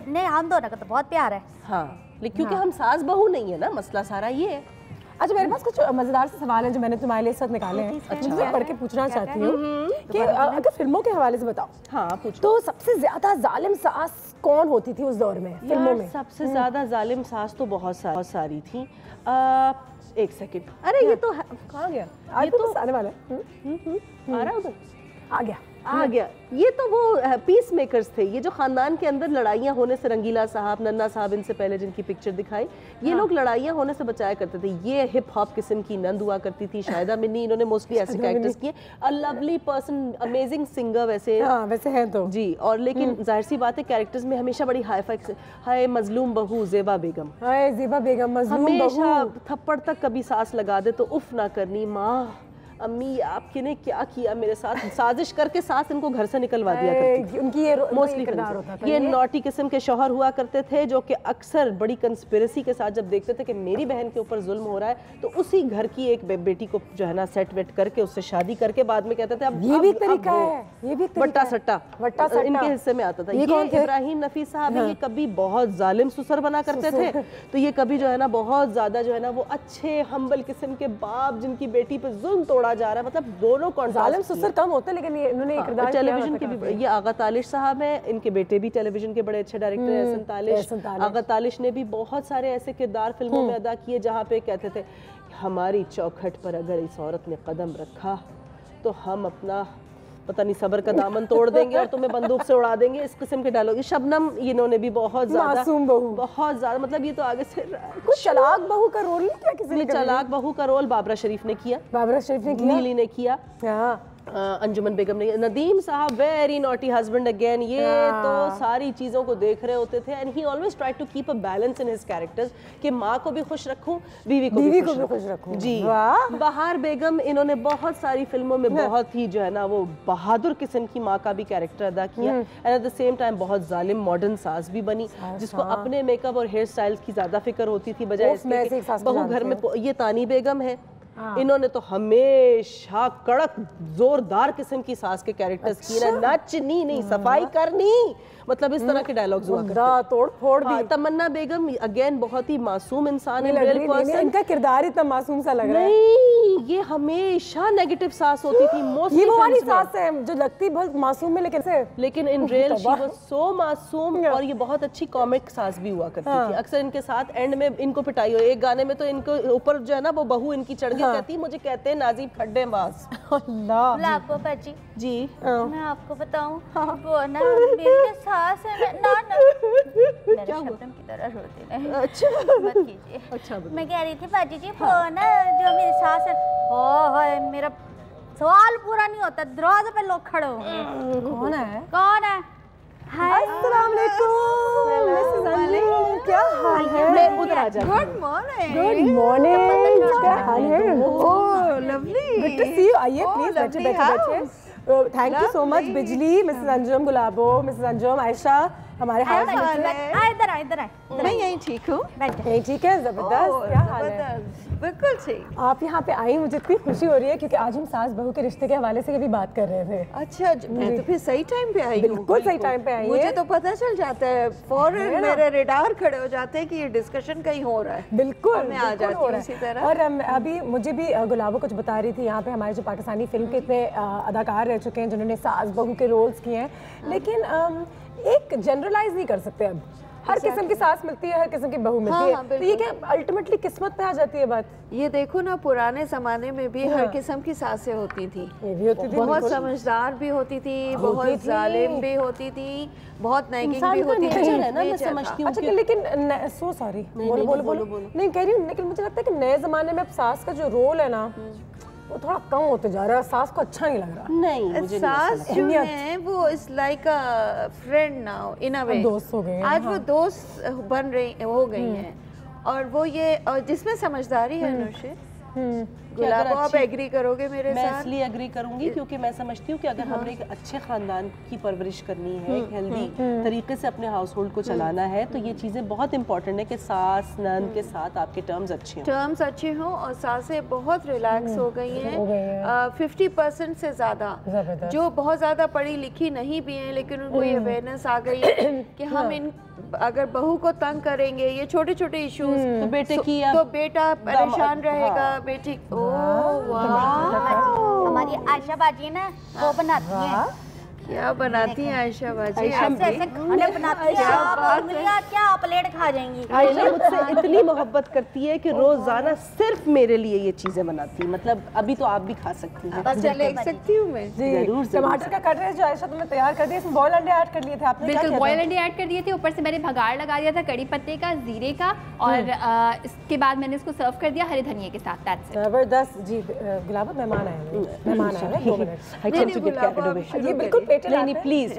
नहीं, हम दोनों का तो बहुत प्यार है। हाँ, लेकिन क्योंकि हम सास बहू नहीं है ना, मसला सारा ये है। अच्छा मेरे पास कुछ मजेदार से सवाल हैं जो मैंने तुम्हारे लिए इस वक्त निकाले हैं। अच्छा पढ़ के पूछना चाहती हूँ कि अगर फिल्मों के हवाले से बताओ। हाँ पूछो। तो सबसे ज्यादा जालिम सास कौन होती थी उस दौर में फिल्मों में? सबसे ज्यादा जालिम सास तो बहुत सारी थी। एक सेकंड, अरे ये तो कहाँ गया? ये तो आने वाला है। आ रहा उधर, आ गया। ये तो वो पीस मेकर्स थे, ये जो खानदान के अंदर लड़ाइयाँ होने से, रंगीला साहब, नन्ना साहब, इनसे पहले जिनकी पिक्चर दिखाई, ये लोग लड़ाइयाँ होने से बचाया करते थे। ये हिप हॉप किस्म की नंद हुआ करती थी, शाहिदा मिन्नी, इन्होंने मोस्टली ऐसे कैरेक्टर्स किए। A lovely person, amazing singer वैसे। हाँ, वैसे हैं तो जी। और लेकिन जाहिर सी बात है कैरेक्टर्स में हमेशा बड़ी हाई मजलूम बहू ज़ेबा बेगम, ज़ेबा बेगम मजलूम बहू, हमेशा थप्पड़ तक कभी सास लगा दे तो उफ ना करनी, माँ अम्मी आपके ने क्या किया मेरे साथ, साजिश करके सास इनको घर से निकलवा दिया करती थी। उनकी ये मोस्टली ये नॉटी किस्म के शौहर हुआ करते थे जो कि अक्सर बड़ी कंस्पिरेसी के साथ जब देखते थे कि मेरी बहन के ऊपर जुल्म हो रहा है तो उसी घर की एक बेटी को जो है ना सेट वेट करके उससे शादी करके बाद में कहते थे अब ये भी एक तरीका है, ये भी वट्टा सट्टा इनके हिस्से में आता था। ये इब्राहिम नफी साहब ये कभी बहुत जालिम सुसर बना करते थे, तो ये कभी जो है ना बहुत ज्यादा जो है ना वो अच्छे हम्बल किस्म के बाप जिनकी बेटी पे जुल्म तोड़ा जा रहा है, मतलब दोनों जालिम सुसर कम होते हैं, लेकिन ये इन्होंने एक किरदार टेलीविजन के भी। ये आगा तालिश साहब हैं, इनके बेटे भी टेलीविजन के बड़े अच्छे डायरेक्टर हैं, एहसन तालिश। आगा तालिश ने भी बहुत सारे ऐसे किरदार फिल्मों में अदा किए जहाँ पे कहते थे हमारी चौखट पर अगर इस औरत ने कदम रखा तो हम अपना पता नहीं सबर का दामन तोड़ देंगे और तुम्हें बंदूक से उड़ा देंगे, इस किस्म के डायलॉग। शबनम इन्होंने भी बहुत ज्यादा मासूम बहू, बहुत ज्यादा, मतलब ये तो आगे से कुछ चालाक बहू का रोल नहीं किया किसी ने? चालाक बहू का रोल बाबरा शरीफ ने किया, बाबरा शरीफ ने किया, नीली ने किया, अंजुमन बेगम ने, नदीम साहब वेरी नॉटी हस्बैंड अगेन। ये तो सारी चीज़ों को देख रहे होते थे एंड ही always try to keep a balance in his characters कि माँ को भी खुश रखूं, बीवी को भी खुश रखूं। जी। बहार बेगम इन्होंने बहुत सारी फिल्मों में बहुत ही जो है ना वो बहादुर किस्म की माँ का भी कैरेक्टर अदा किया and at the same time बहुत जालिम मॉडर्न सास भी बनी जिसको अपने मेकअप और हेयर स्टाइल्स की ज्यादा फिक्र होती थी बजाय बहू घर में। ये तानी बेगम है, इन्होंने तो हमेशा कड़क जोरदार किस्म की सास के कैरेक्टर्स किए ना, नचनी नहीं सफाई करनी, मतलब इस तरह के डायलॉग्स हुआ करते थे। तोड़ फोड़ भी। तमन्ना बेगम अगेन बहुत ही मासूम इंसान है, रियल पर्सन। इनका किरदार इतना मासूम सा लग रहा है। नहीं, ये हमेशा नेगेटिव सास होती थी मोस्टली। ये वो वाली सास है जो लगती बहुत मासूम है लेकिन in real she was so मासूम। और ये बहुत अच्छी कॉमिक सास भी हुआ करती थी। अक्सर इनके साथ एंड में इनको पिटाई हो, एक गाने में तो इनको ऊपर जो है ना वो बहू इनकी चढ़ के कहती मुझे कहते हैं नाजीब खड्डेबाज। अल्लाह जी मैं आपको बताऊं वो ना मेरी सास है ना मेरे शब्दम की तरह रोती नहीं। अच्छा मत कीजिए। अच्छा मैं कह रही थी बाजी जी वो ना जो मेरी सास है ओ मेरा सवाल पूरा नहीं होता, दरवाजे पे लोग खड़े होंगे। कौन है? कौन है? अस्सलाम वालेकुम, क्या हाल है? मैं उधर आ जाती हूं। Good morning. गुड मॉर्निंग, क्या हाल है? Oh lovely, good to see you. आइए प्लीज बैठिए। Thank you so much Bijli, Mrs Anjum, Gulabo, Mrs Anjum, Ayesha, हमारे हाउस इधर आए। मैं यहीं ठीक हूँ। यहीं ठीक है, जबरदस्त। क्या हाल है? बिल्कुल ठीक। आप यहाँ पे आई, मुझे इतनी खुशी हो रही है क्योंकि आज हम सास बहू के रिश्ते के हवाले से कभी बात कर रहे थे। अच्छा, मैं तो फिर सही टाइम पे आई हूँ। बिल्कुल सही टाइम पे आई। मुझे तो पता चल जाता है, फौरन मेरे रेडार खड़े हो जाते हैं कि ये डिस्कशन कहीं हो रहा है। बिल्कुल, मैं आ जाती हूँ इसी तरह। और अभी मुझे भी गुलाबो कुछ बता रही थी, यहाँ पे हमारे जो पाकिस्तानी फिल्म के इतने अदाकार रह चुके हैं जिन्होंने सास बहू के रोल्स किए हैं, लेकिन एक जनरलाइज नहीं कर सकते अब। हर किस्म की सास मिलती है, हर किस्म की बहू मिलती है। तो ये क्या अल्टीमेटली किस्मत पे आ जाती है बात? ये देखो ना, पुराने जमाने में भी हर किस्म की सासें होती थी। ये भी होती थी, बहुत समझदार भी होती थी, बहुत जालिम भी होती थी, बहुत नाइकिंग भी होती थी। मैं समझती हूँ। अच्छा, लेकिन सो सॉरी, बोलो। नहीं कह रही हूँ, लेकिन मुझे लगता है कि नए जमाने में अब सास का जो रोल है ना वो थोड़ा कम होते जा रहा है। सास को अच्छा नहीं लग रहा। नहीं, मुझे सास जो है वो is like a friend now in a way. दोस्त हो गए हैं। आज वो दोस्त बन रही हो गई हैं, और वो ये जिसमें समझदारी है अनुषे। गुलाबो, आप एग्री करोगे मेरे साथ? मैं इसलिए एग्री करूंगी क्योंकि मैं समझती हूँ कि अगर हमने एक अच्छे खानदान की परवरिश करनी है, एक हेल्दी तरीके से अपने हाउस होल्ड को चलाना है, तो ये चीज़ें बहुत इंपॉर्टेंट है कि सास नंद के साथ आपके टर्म्स अच्छे हों। और सासें बहुत रिलैक्स हो गई हैं। 50% से ज़्यादा जो बहुत ज़्यादा पढ़ी लिखी नहीं भी हैं, लेकिन उनको ये अवेयरनेस आ गई है कि हम इन अगर बहू को तंग करेंगे, ये छोटे छोटे इश्यूज, तो बेटे की तो बेटा परेशान रहेगा। बेटी हमारी आयशा बाजी ना वो बनाती है। क्या बनाती हैं आयशा बाजी? ऐसे खाने बनाती है। क्या प्लेट खा जाएंगी? आयशा मुझसे इतनी मोहब्बत करती है कि रोजाना सिर्फ मेरे लिए ये चीजें बनाती है। मतलब अभी तो आप भी खा सकती हैं। अच्छा, ले सकती हूँ मैं? जरूर। टमाटर का कट रहे जो आयशा तुमने तैयार कर दिया, इसमें बॉयल अंडे ऐड कर लिए थे आपने? बिल्कुल, बॉयल अंडे ऐड कर दिए थे। ऊपर से मैंने भगाड़ लगा दिया था कड़ी पत्ते का, जीरे का, और इसके बाद मैंने इसको सर्व कर दिया हरे धनिए के साथ। जबरदस्त। जी गुलाबो, मेहमान आए हैं 2 मिनट। ये बिल्कुल नहीं, प्लीज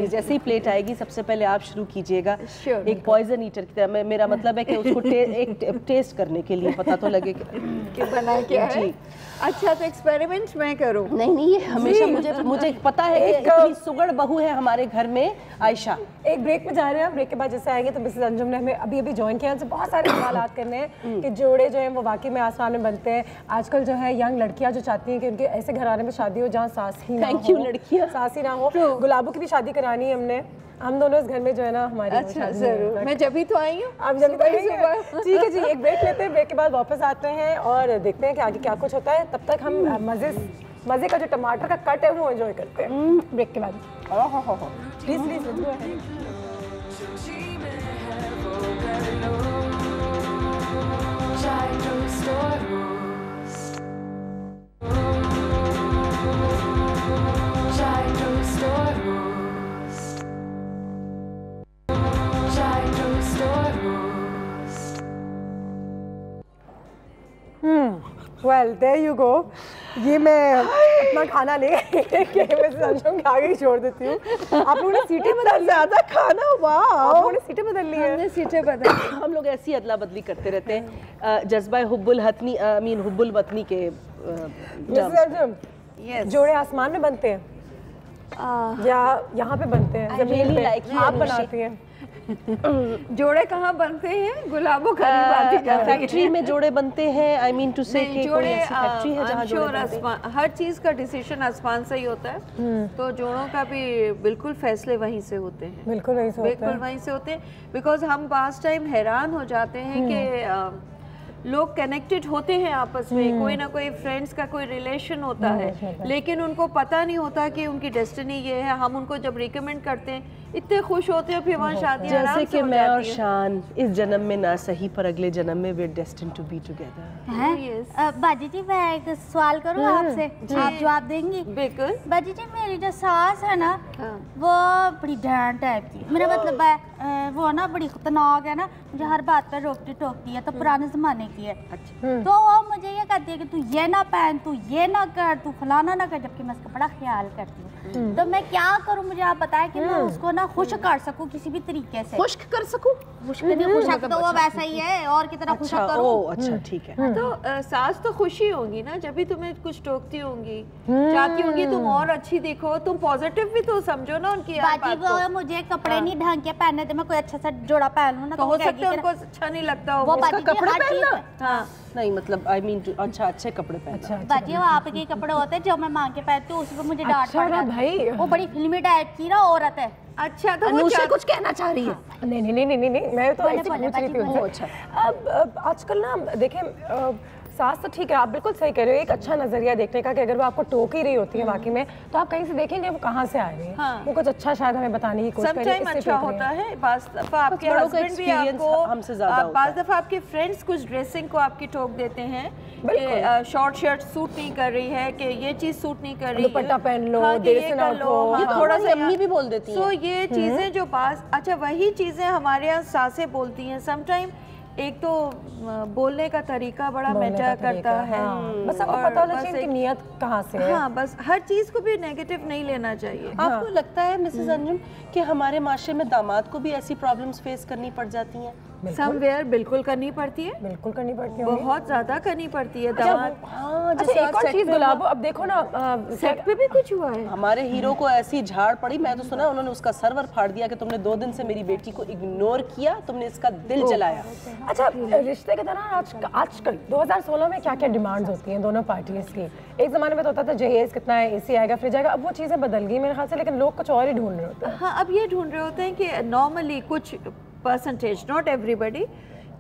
जैसे ही प्लेट आएगी सबसे पहले आप शुरू कीजिएगा। एक पॉइजन ईटर की तरह। मेरा मतलब है कि उसको एक टेस्ट करने के लिए पता तो लगे कि बना क्या है। अच्छा, तो एक्सपेरिमेंट मैं करूं? नहीं, ये हमेशा मुझे पता है कि इतनी सुगड़ बहू है हमारे घर में। आयशा, एक ब्रेक में जा रहे हैं। ब्रेक के बाद जैसे आएंगे तो मिसेस अंजुम ने हमें अभी ज्वाइन किया, उनसे बहुत सारे सवालात करने हैं कि जोड़े जो हैं वो वाकई में आसमान में बनते हैं। आजकल जो है यंग लड़कियां जो चाहती हैं कि उनके ऐसे घराने में शादी हो जहाँ सास ही ना हो। लड़कियां सास ही ना हो। गुलाबो की भी शादी करानी है हमने, हम दोनों इस घर में जो है ना हमारी। अच्छा, जरूर। मैं जब भी तो आई हूँ। आप जब भी ठीक है जी। एक ब्रेक लेते हैं, ब्रेक के बाद वापस आते हैं और देखते हैं कि आगे क्या कुछ होता है। तब तक हम मजे का जो टमाटर का कट है वो एंजॉय करते हैं ब्रेक के बाद। Please well there you go. ये मैं अपना खाना ले आगे छोड़ देती हूँ। आप लोगों ने सीटें बदल ज़्यादा खाना। वाह, आप लोगों ने सीटें बदल ली है। सीटें बदल। हम लोग ऐसी अदला बदली करते रहते हैं। जज्बा हुब्बुल वतनी के जोड़े आसमान में बनते हैं या यहाँ पे बनते हैं? जमीन पे आप बनाती हैं? जोड़े कहाँ बनते हैं? गुलाबो फैक्ट्री में जोड़े बनते हैं। आई मीन टू से कोई ऐसी फैक्ट्री है जहाँ जोड़े हर चीज़ का डिसीजन आसमान से ही होता है। तो जोड़ों का भी बिल्कुल फैसले वहीं से होते हैं। बिल्कुल वहीं से होते हैं। बिकॉज हम पास टाइम हैरान हो जाते हैं कि लोग कनेक्टेड होते हैं आपस में, कोई ना कोई फ्रेंड्स का कोई रिलेशन होता है, लेकिन उनको पता नहीं होता कि उनकी डेस्टिनी ये है। हम उनको जब रिकमेंड करते हैं इतने खुश होते हैं, फिर वहाँ शादियाँ आराम से हो जाती हैं। जैसे कि मैं और शान इस जन्म में ना सही पर अगले जन्म में we are destined to be together. बाजी जी, मैं एक सवाल करूँ आपसे, आप जवाब देंगी? बिल्कुल। बाजी जी, मेरी जो सास है ना वो बड़ी डैन टाइप की, मेरा मतलब है वो ना बड़ी खतरनाक है ना, मुझे हर बात पर रोकती टोकती है। तो पुराने जमाने की है। अच्छा। तो वो मुझे ये कहती है कि तू ये ना पहन, तू ये ना कर, तू फलाना ना कर, जबकि मैं उसका बड़ा ख्याल करती हूँ। तो मैं क्या करूँ, मुझे आप बताएं कि मैं उसको ना खुश कर सकूं किसी भी तरीके से। खुश्क कर सकूं? खुश्क तो वो वैसा ही है और कितना खुश करूं। अच्छा ठीक है। तो सास तो खुशी होंगी ना जब भी तुम्हें कुछ टोकती होंगी, चाहती होंगी तुम और अच्छी दिखो, तुम पॉजिटिव भी तो समझो ना उनकी बात को। मुझे कपड़े नहीं ढंग के पहनने थे, मैं कोई अच्छा सा जोड़ा पहन लूं ना तो हो सकता है उनको अच्छा नहीं लगता हो वो कपड़े पहनना। हाँ नहीं मतलब आई मीन अच्छा अच्छे कपड़े पहनना। बाजी वो आपके कपड़े होते हैं जो मैं मांग के पहनती हूँ, उसमें मुझे डांट पड़ जाती है भाई। वो बड़ी फिल्मी टाइप की ना औरत है। अच्छा तो अनुषा कुछ कहना चाह रही है? नहीं मैं तो ऐसे पूछ रही थी उनसे। अब आजकल ना देखें सास तो ठीक है, आप बिल्कुल सही कह रहे हो, एक अच्छा नजरिया देखने का कि अगर वो आपको टोक ही रही होती है वाकई में तो आप कहीं से देखेंगे वो कहाँ से आ रही है। वो कुछ अच्छा शायद हमें बताने की कोशिश करें। समटाइम अच्छा होता है, बास दफा आपके हस्बैंड भी आपको, बास दफा आपके फ्रेंड्स कुछ ड्रेसिंग को आपकी टोक देते हैं कि शॉर्ट शर्ट सूट नहीं कर रही है, कि ये चीज सूट नहीं कर रही है, दुपट्टा पहन लो, ये थोड़ा सा अम्मी भी बोल देती हैं। तो ये चीजें जो पास, अच्छा वही चीजें हमारे यहाँ सासें बोलती हैं। समटाइम एक तो बोलने का तरीका बड़ा मैटर करता है। बस आपको पता होना चाहिए कि नियत कहाँ से है। हाँ बस हर चीज को भी नेगेटिव नहीं लेना चाहिए। आपको लगता है मिसेस अंजुम कि हमारे माशरे में दामाद को भी ऐसी प्रॉब्लम्स फेस करनी पड़ जाती हैं? समवेयर बिल्कुल करनी पड़ती है, बिल्कुल करनी पड़ती है, बहुत ज्यादा करनी पड़ती है दामाद। जैसे एक और चीज गुलाबो, अब देखो ना सेट पे भी कुछ हुआ है। हमारे हीरो को ऐसी झाड़ पड़ी, मैं तो सुना उन्होंने उसका सर्वर फाड़ दिया कि तुमने 2 दिन से मेरी बेटी को इग्नोर किया, तुमने इसका दिल जलाया। अच्छा रिश्ते के दौरान आजकल 2016 में क्या क्या डिमांड्स होती हैं दोनों पार्टीज की? एक जमाने में तो होता था जहेज कितना है, एसी आएगा, फ्रिज आएगा, अब वो चीजें बदल गई मेरे ख्याल से, लेकिन लोग कुछ और ही ढूंढ रहे होते हैं। हाँ अब ये ढूंढ रहे होते हैं कि नॉर्मली कुछ परसेंटेज, नॉट एवरीबडी,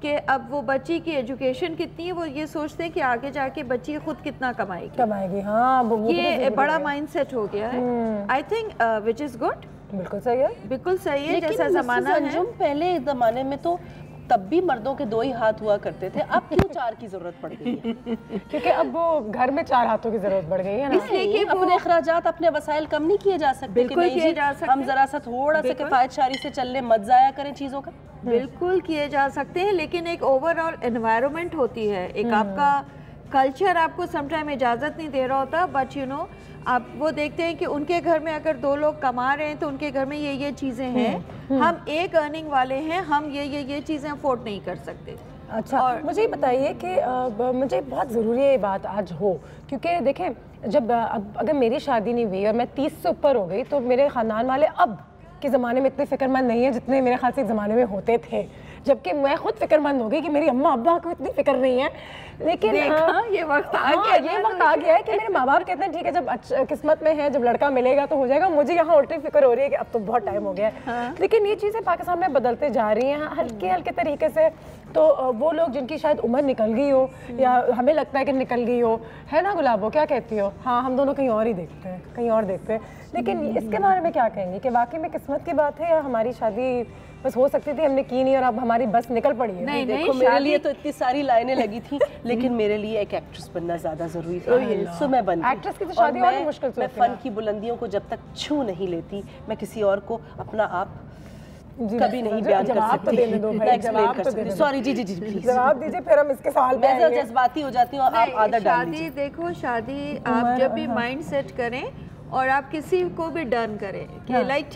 कि अब वो बच्ची की एजुकेशन कितनी है, वो ये सोचते हैं कि आगे जाके बच्ची खुद कितना कमाएगी। हाँ ये बड़ा माइंडसेट हो गया है। I think which is good, बिल्कुल सही है, बिल्कुल सही है। जैसा जमाना है, पहले जमाने में तो तब भी मर्दों के 2 ही हाथ हुआ करते थे, अब क्यों 4 की जरूरत पड़ गई है? क्योंकि अब वो घर में 4 हाथों की जरूरत पड़ गई है ना, इसलिए कि अपने अखराजात, अपने वसाइल कम नहीं किए जा सकते। बिल्कुल किए जा सकते, हम जरा सा थोड़ा सा किफायतशारी से चल ले, मत जाया करें चीजों का। बिल्कुल किए जा सकते हैं, लेकिन एक ओवरऑल एनवायरनमेंट होती है, एक आपका कल्चर आपको समटाइम इजाजत नहीं दे रहा होता, बट यू नो आप वो देखते हैं कि उनके घर में अगर 2 लोग कमा रहे हैं तो उनके घर में ये चीजें हैं, हम एक अर्निंग वाले हैं, हम ये चीजें अफोर्ड नहीं कर सकते। अच्छा और मुझे ये बताइए कि मुझे बहुत ज़रूरी है ये बात आज हो, क्योंकि देखें जब अगर मेरी शादी नहीं हुई और मैं 30 से ऊपर हो गई तो मेरे ख़ानदान वाले अब के ज़माने में इतने फ़िक्रमंद नहीं है जितने मेरे ख्याल से एक ज़माने में होते थे, जबकि मैं खुद फिक्रमंद हो गई कि मेरी अम्मा अब्बा को इतनी फिक्र नहीं है। लेकिन ये वक्त आ गया है कि मेरे माँ बाप कहते हैं ठीक है जब किस्मत में है, जब लड़का मिलेगा तो हो जाएगा। मुझे यहाँ उल्टी फिक्र हो रही है कि अब तो बहुत टाइम हो गया है। लेकिन ये चीज़ें पाकिस्तान में बदलते जा रही हैं हल्के हल्के तरीके से। तो वो लोग जिनकी शायद उम्र निकल गई हो या हमें लगता है कि निकल गई हो, है ना गुलाबो, क्या कहती हो? हाँ हम दोनों कहीं और ही देखते हैं, कहीं और देखते हैं। लेकिन इसके बारे में क्या कहेंगे कि वाकई में किस्मत की बात है या हमारी शादी बस हो सकती थी, हमने की नहीं और अब हमारी बस निकल पड़ी है? नहीं देखो मेरे लिए तो इतनी सारी लाइनें लगी थी, लेकिन मेरे लिए एक एक्ट्रेस बनना ज्यादा जरूरी था, सो मैं बन गई। एक्ट्रेस की तो शादी और मुश्किल से मैं फन की बुलंदियों को जब तक छू नहीं लेती, मैं किसी और को अपना आप कभी नहीं बयान कर सकती। सॉरी जी जवाब दीजिए, फिर हम इसके सवाल पे मैं जज्बाती हो जाती हूँ, आप आदत डाल दीजिए। देखो शादी आप जब भी माइंड सेट करें और आप किसी को भी डन करें कि लाइक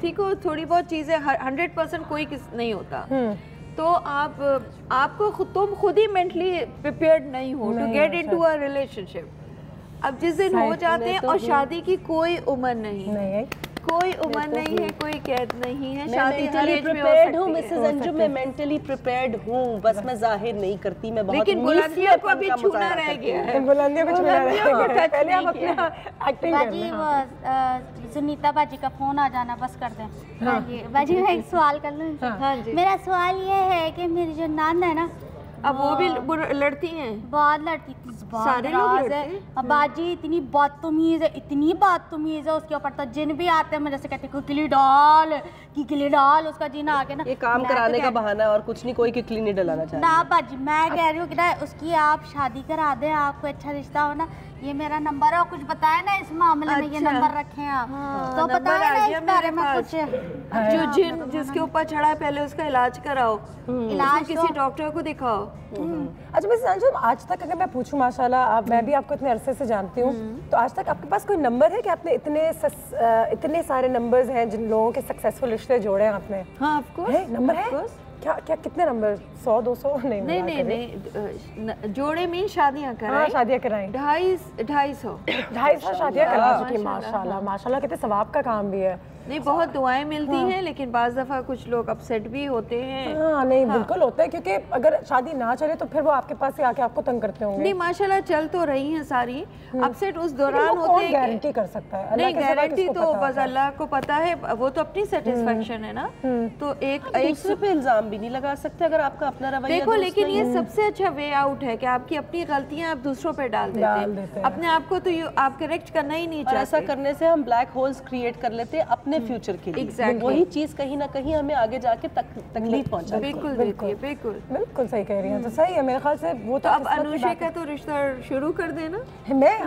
ठीक हो, थोड़ी बहुत चीज़ें 100% कोई नहीं होता, तो आपको तुम खुद ही मेंटली प्रिपेयर्ड नहीं हो to get into a relationship. अब जिस दिन हो जाते हैं और शादी की कोई उम्र नहीं है, कोई उम्र नहीं है, कोई कैद नहीं है, शादी हर एज में हो सकती है। मिसेस अंजुम मैं मेंटली प्रिपेयर्ड हूँ, बस मैं जाहिर नहीं करती। मैं बहुत लेकिन बुलंदियों को भी छूना रह गया है, बुलंदियों को छूना रह गया। पहले आप अपना एक्टिंग बाजी वो सुनीता बाजी का फोन आ जाना बस कर दें। हाँ जी बाजी मैं एक सवाल कर लूँ? हाँ जी। मेरा सवाल ये है कि मेरी जो नान है ना, अब वो भी लड़ती हैं, बहुत लड़ती थी, सारे लोग लड़ते हैं। अब बाजी इतनी बदतमीज है उसके ऊपर तो जिन भी आते हैं मुझे से कहते किकली डाल उसका जिन आके ना ये काम कराने का बहाना और कुछ नहीं, कोई किकली नहीं डलाना चाहिए ना बाजी। मैं कह रही हूँ कि ना उसकी आप शादी करा दें, आपको अच्छा रिश्ता हो ना, ये मेरा नंबर है और कुछ बताए ना इस मामले में, ये नंबर रखे हैं आप तो बताए ना इस बारे में कुछ। जो जिन जिसके ऊपर चढ़ा है पहले उसका इलाज कराओ, इलाज किसी डॉक्टर को दिखाओ। अच्छा मिसेस अंजुम, आज तक अगर मैं पूछूं, माशाल्लाह मैं भी आपको इतने अरसे से जानती हूँ, तो आज तक आपके पास कोई नंबर है कि आपने इतने सारे नंबर्स हैं जिन लोगों के सक्सेसफुल रिश्ते जोड़े हैं आपने? हाँ, ऑफ कोर्स। नंबर है? क्या कितने नंबर? 100 200? नहीं, जोड़े में शादियाँ कराई। हाँ, शादियाँ कराई। 250 शादियाँ करा चुकी। माशाल्लाह माशाल्लाह, कितने सवाब का काम भी है। नहीं, बहुत दुआएं मिलती हैं, लेकिन बाज़ दफ़ा कुछ लोग अपसेट भी होते हैं। हाँ, नहीं बिल्कुल होता है, क्योंकि अगर शादी ना चले तो फिर वो आपके पास ही आके आपको तंग करते होंगे। नहीं, माशाल्लाह चल तो रही हैं सारी। अपसेट उस दौरान होते हैं। गारंटी कर सकता है? नहीं, गारंटी तो बस अल्लाह को पता है, वो तो अपनी सेटिस्फेक्शन है ना। तो एक दूसरे पे इल्जाम भी नहीं लगा सकते अगर आपका अपना रवैया देखो, लेकिन ये सबसे अच्छा वे आउट है कि आपकी अपनी गलतियां आप दूसरों पे डाल देते हैं। अपने आप को तो आप करेक्ट करना ही नहीं चाहते। ऐसा करने से हम ब्लैक होल्स क्रिएट कर लेते हैं अपने फ्यूचर के लिए। वही चीज कहीं ना कहीं हमें आगे जाके तकलीफ पहुंचाती है। बिल्कुल सही कह रही हैं। तो सही है मेरे ख्याल से। वो तो अब अनुषा का तो रिश्ता शुरू कर देना। मैं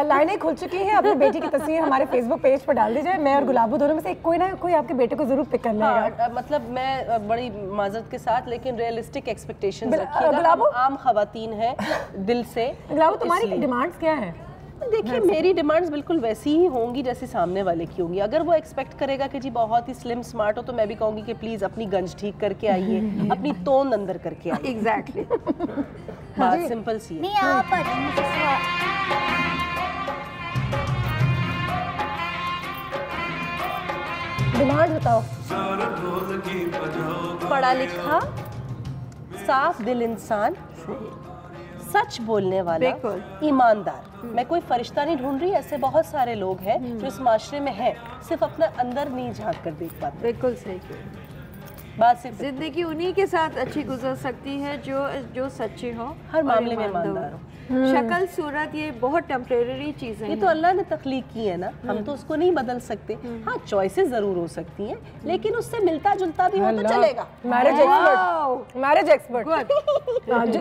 लाइनें खुल चुकी हैं। अपनी बेटी की तस्वीर हमारे फेसबुक पेज पर डाल दीजिए। मैं और गुलाबो दोनों में से कोई ना कोई आपके बेटे को जरूर पिक कर लेगा। मतलब मैं बड़ी माजरत के साथ, लेकिन रियलिस्टिक एक्सपेक्टेशंस रखिएगा। आम खवातीन है दिल से। गुलाबो, तुम्हारी डिमांड्स क्या है? देखिए, मेरी डिमांड्स बिल्कुल वैसी ही होंगी जैसे सामने वाले की होंगी। अगर वो एक्सपेक्ट करेगा कि जी बहुत ही स्लिम स्मार्ट हो, तो मैं भी कहूँगी कि प्लीज़ अपनी गंज ठीक करके आइए, अपनी तोन अंदर करके आइए। एग्जैक्टली। बात सिंपल सी है। नहीं, आप डिमांड बताओ। पढ़ा लिखा, साफ दिल इंसान, सच बोलने वाला, ईमानदार। मैं कोई फरिश्ता नहीं ढूंढ रही, ऐसे बहुत सारे लोग हैं जो इस माशरे में हैं, सिर्फ अपना अंदर नहीं झांक कर देख पाते। बिल्कुल सही। बात सिर्फ जिंदगी उन्हीं के साथ अच्छी गुजर सकती है जो सच्चे हो, हर मामले में ईमानदार हो। शक्ल सूरत ये बहुत टेम्परेरी चीज़ है। ये तो अल्लाह ने तख्लीक की है ना, हम तो उसको नहीं बदल सकते। हाँ, चॉइसेस जरूर हो सकती हैं, लेकिन उससे मिलता जुलता भी हो तो चलेगा। मैरिज एक्सपर्ट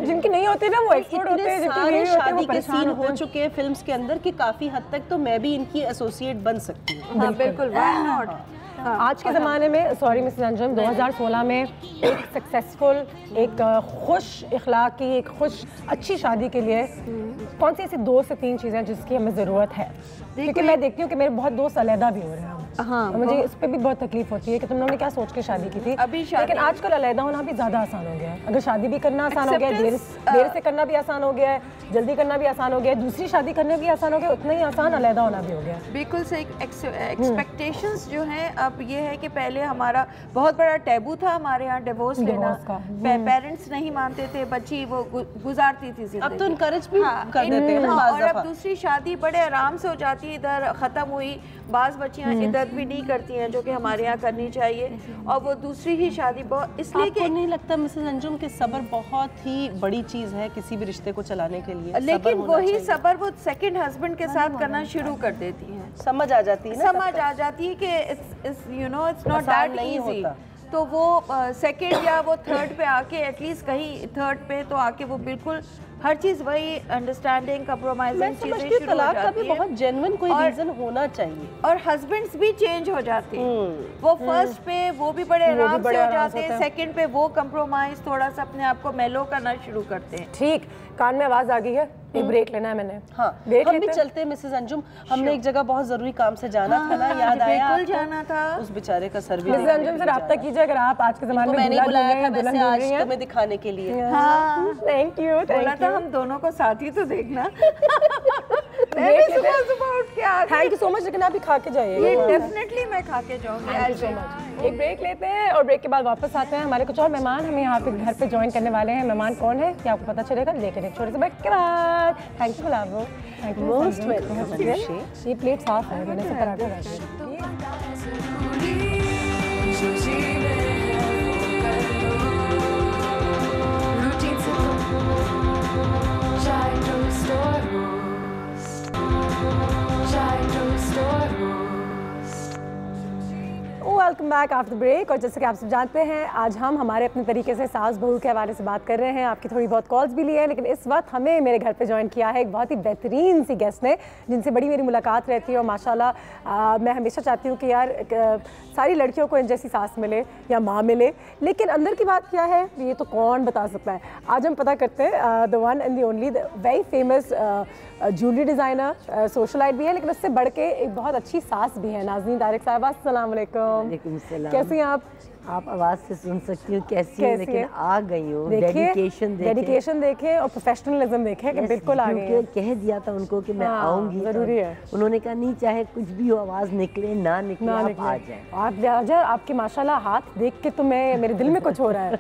जिनकी नहीं होती ना, वो एक्सपर्ट होते हैं। सारे शादी के सीन हो चुके हैं फिल्म्स के अंदर कि काफी हद तक तो मैं भी इनकी एसोसिएट बन सकती हूँ। बिल्कुल, व्हाई नॉट। आज के ज़माने में, सॉरी मिसेस अंजुम, 2016 में एक सक्सेसफुल, एक खुश इखलाकी, एक खुश अच्छी शादी के लिए कौन सी ऐसी 2 से 3 चीज़ें जिसकी हमें ज़रूरत है? क्योंकि मैं देखती हूँ कि मेरे बहुत दोस्त अलहदा भी हो रहे हैं। हाँ, मुझे इस पर भी बहुत तकलीफ होती है कि तुम लोगों ने क्या सोच के शादी की थी। लेकिन आजकल अलहदा होना भी ज़्यादा आसान हो गया है। अगर शादी भी करना आसान हो गया है, देर से करना भी आसान हो गया है, जल्दी करना भी आसान हो गया है, दूसरी शादी करना भी आसान हो गया, उतना ही आसान अलहदा होना भी हो गया। बिल्कुल सही। एक्सपेक्टेशंस जो हैं, अब ये है कि पहले हमारा बहुत बड़ा टैबू था हमारे यहाँ डिवोर्स लेना का। पेरेंट्स नहीं मानते थे, बच्ची वो गुजारती थी जिंदगी। अब तो इनकरेज भी कर देते हैं। और अब दूसरी शादी बड़े आराम से हो जाती है, इधर ख़त्म हुई। बाज़ बच्चियाँ इद्दत भी नहीं करती हैं, जो कि हमारे यहाँ करनी चाहिए, और वो दूसरी ही शादी बहुत। इसलिए कि नहीं लगता मिसेस अंजुम कि सब्र बहुत ही बड़ी चीज़ है किसी भी रिश्ते को चलाने के लिए? लेकिन वही सब्र वो सेकंड हस्बैंड के साथ करना शुरू कर देती हैं। समझ आ जाती है ना, समझ आ जाती है कि you know it's not that easy. तो वो सेकंड या वो थर्ड पे आके, एटलीस्ट कहीं थर्ड पे तो आके वो बिल्कुल हर चीज वही अंडरस्टैंडिंग, कंप्रोमाइजिंग चीजें शुरू हो जाती है। भी बहुत जेन्युइन कोई रीजन होना चाहिए। और हस्बैंड्स भी चेंज हो जाते हैं। वो फर्स्ट पे वो भी बड़े आराम से हो जाते हैं, सेकंड पे वो कंप्रोमाइज थोड़ा सा अपने आप को मेलो करना शुरू करते हैं। ठीक, कान में आवाज आ गई है, एक ब्रेक लेना है मैंने। हाँ, हम भी चलते हैं मिसेस अंजुम। हमने एक जगह बहुत जरूरी काम से जाना था ना, याद आया? बिल्कुल जाना था। उस बेचारे का सर्वे मिसेस अंजुम से राब्ता कीजिए अगर आप आज के ज़माने में मैंने बुलाया था वैसे आज तुम्हें दिखाने के लिए। हाँ, थैंक यू। बोला था हम दोनों को साथ ही तो देखना। Thank you so much. लेकिन आप भी खा के जाइए। ये डेफिनेटली मैं खा के जाऊंगी। एक ब्रेक लेते हैं और ब्रेक के बाद वापस आते हैं। हमारे कुछ और मेहमान हमें यहाँ पे घर पे ज्वाइन करने वाले हैं। मेहमान कौन है क्या आपको पता चलेगा, लेकिन एक छोटे से ब्रेक के बाद। Thank you Gulabo. Thank you most welcome. ये प्लेट साफ है, मैंने से पराठा रखा वेलकम बैक आफ्टर ब्रेक। और जैसे कि आप सब जानते हैं, आज हम हमारे अपने तरीके से सास बहू के हवाले से बात कर रहे हैं। आपकी थोड़ी बहुत कॉल्स भी ली है, लेकिन इस वक्त हमें मेरे घर पे ज्वाइन किया है एक बहुत ही बेहतरीन सी गेस्ट ने, जिनसे बड़ी मेरी मुलाकात रहती है। और माशाल्लाह मैं हमेशा चाहती हूँ कि यार सारी लड़कियों को इन जैसी सास मिले या माँ मिले, लेकिन अंदर की बात क्या है ये तो कौन बता सकता है। आज हम पता करते हैं the one and the only, the very famous jewellery designer, socialite भी है, लेकिन उससे बढ़ के एक बहुत अच्छी सास भी है। नाज़नीन तारिक साहिबा, अस्सलाम वालेकुम। कैसी हैं आप आवाज़ से सुन सकती हूँ कैसी है, लेकिन आ गई हूँ। डेडिकेशन देखें और प्रोफेशनलिज्म देखें कि बिल्कुल आ गई। कह दिया था उनको कि मैं आऊँगी, ज़रूरी है। उन्होंने कहा नहीं चाहे कुछ भी हो, आवाज़ निकले ना निकले आप आ जाएं। आप आ जाए। आपके माशाल्लाह हाथ देख के तो मेरे दिल में कुछ हो रहा है।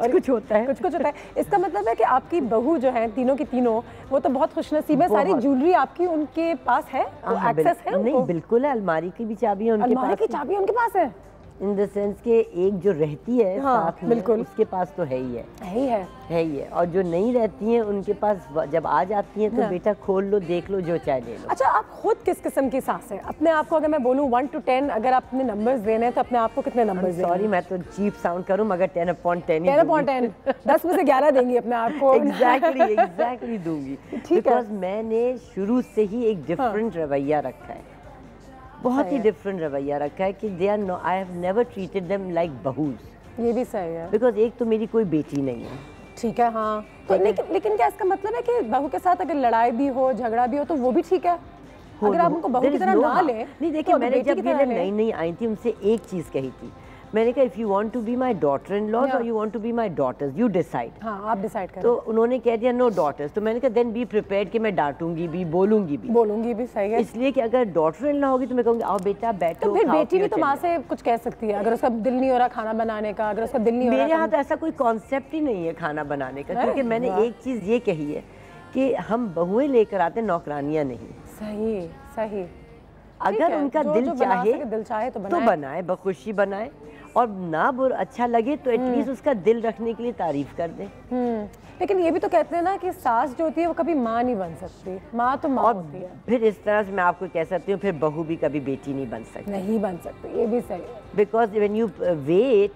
कुछ होता है। इसका मतलब है कि आपकी बहू जो है तीनों की तीनों, वो तो बहुत खुशनसीब है। सारी ज्वेलरी आपकी उनके पास है, एक्सेस है? नहीं बिल्कुल है, अलमारी की भी चाबी है उनके पास। अलमारी की चाबी उनके पास है इन द सेंस के एक जो रहती है साथ में, बिल्कुल उसके पास तो है ही है। और जो नहीं रहती हैं उनके पास जब आ जाती हैं तो बेटा खोल लो, देख लो, जो चाहे ले लो। अच्छा, आप खुद किस किस्म की सास है? अपने आप को अगर मैं बोलूँ 1 to 10, अगर आप अपने नंबर्स देने हैं तो अपने आप को कितने नंबर्स देंगे? सॉरी मैं तो चीप साउंड करूँ मगर 10/10 10/10 10 में से 11 देंगी अपने आप को। एग्जैक्टली दूंगी, बिकॉज मैंने शुरू से ही एक डिफरेंट रवैया रखा है, बहुत ही डिफरेंट रवैया रखा है कि they are no, I have never treated them like बहूज। ये भी सही है, बिकॉज एक तो मेरी कोई बेटी नहीं है। ठीक है, हाँ तो लेकिन क्या इसका मतलब है कि बहू के साथ अगर लड़ाई भी हो, झगड़ा भी हो तो वो भी ठीक है, अगर आप उनको बहू की तरह ना ले? नहीं देखिए, मैंने जब ये नई नई आई थी उनसे एक चीज़ कही थी, मैंने कहा if you want to be my daughter in laws और you want to be my daughters, you decide. हाँ, आप डिसाइड करें। तो उन्होंने कह दिया नो डॉटर्स, तो मैंने कहा देन बी प्रिपेयर्ड कि मैं डांटूंगी भी, बोलूंगी भी। सही है, इसलिए कि अगर डॉटर इन लॉ होगी तो मैं कहूँगी आओ बेटा बैठो। तो फिर बेटी भी तो माँ से कुछ कह सकती है अगर उसका दिल नहीं हो रहा खाना बनाने का, अगर उसका दिल नहीं हो रहा। मेरे यहाँ तो ऐसा कोई कॉन्सेप्ट ही नहीं है खाना बनाने का, क्योंकि मैंने एक चीज़ ये कही है कि हम बहुएं लेकर आते, नौकरानियाँ नहीं। सही। अगर उनका दिल चाहे तो बनाए, बखुशी बनाए, और ना अच्छा लगे तो एटलीस्ट उसका दिल रखने के लिए तारीफ कर दें। लेकिन ये भी तो कहते हैं ना कि सास जो होती है वो कभी माँ नहीं बन सकती, माँ तो माँ होती है। फिर इस तरह से मैं आपको कह सकती हूँ, फिर बहू भी कभी बेटी नहीं बन सकती। ये भी सही है, बिकॉज व्हेन यू वेट,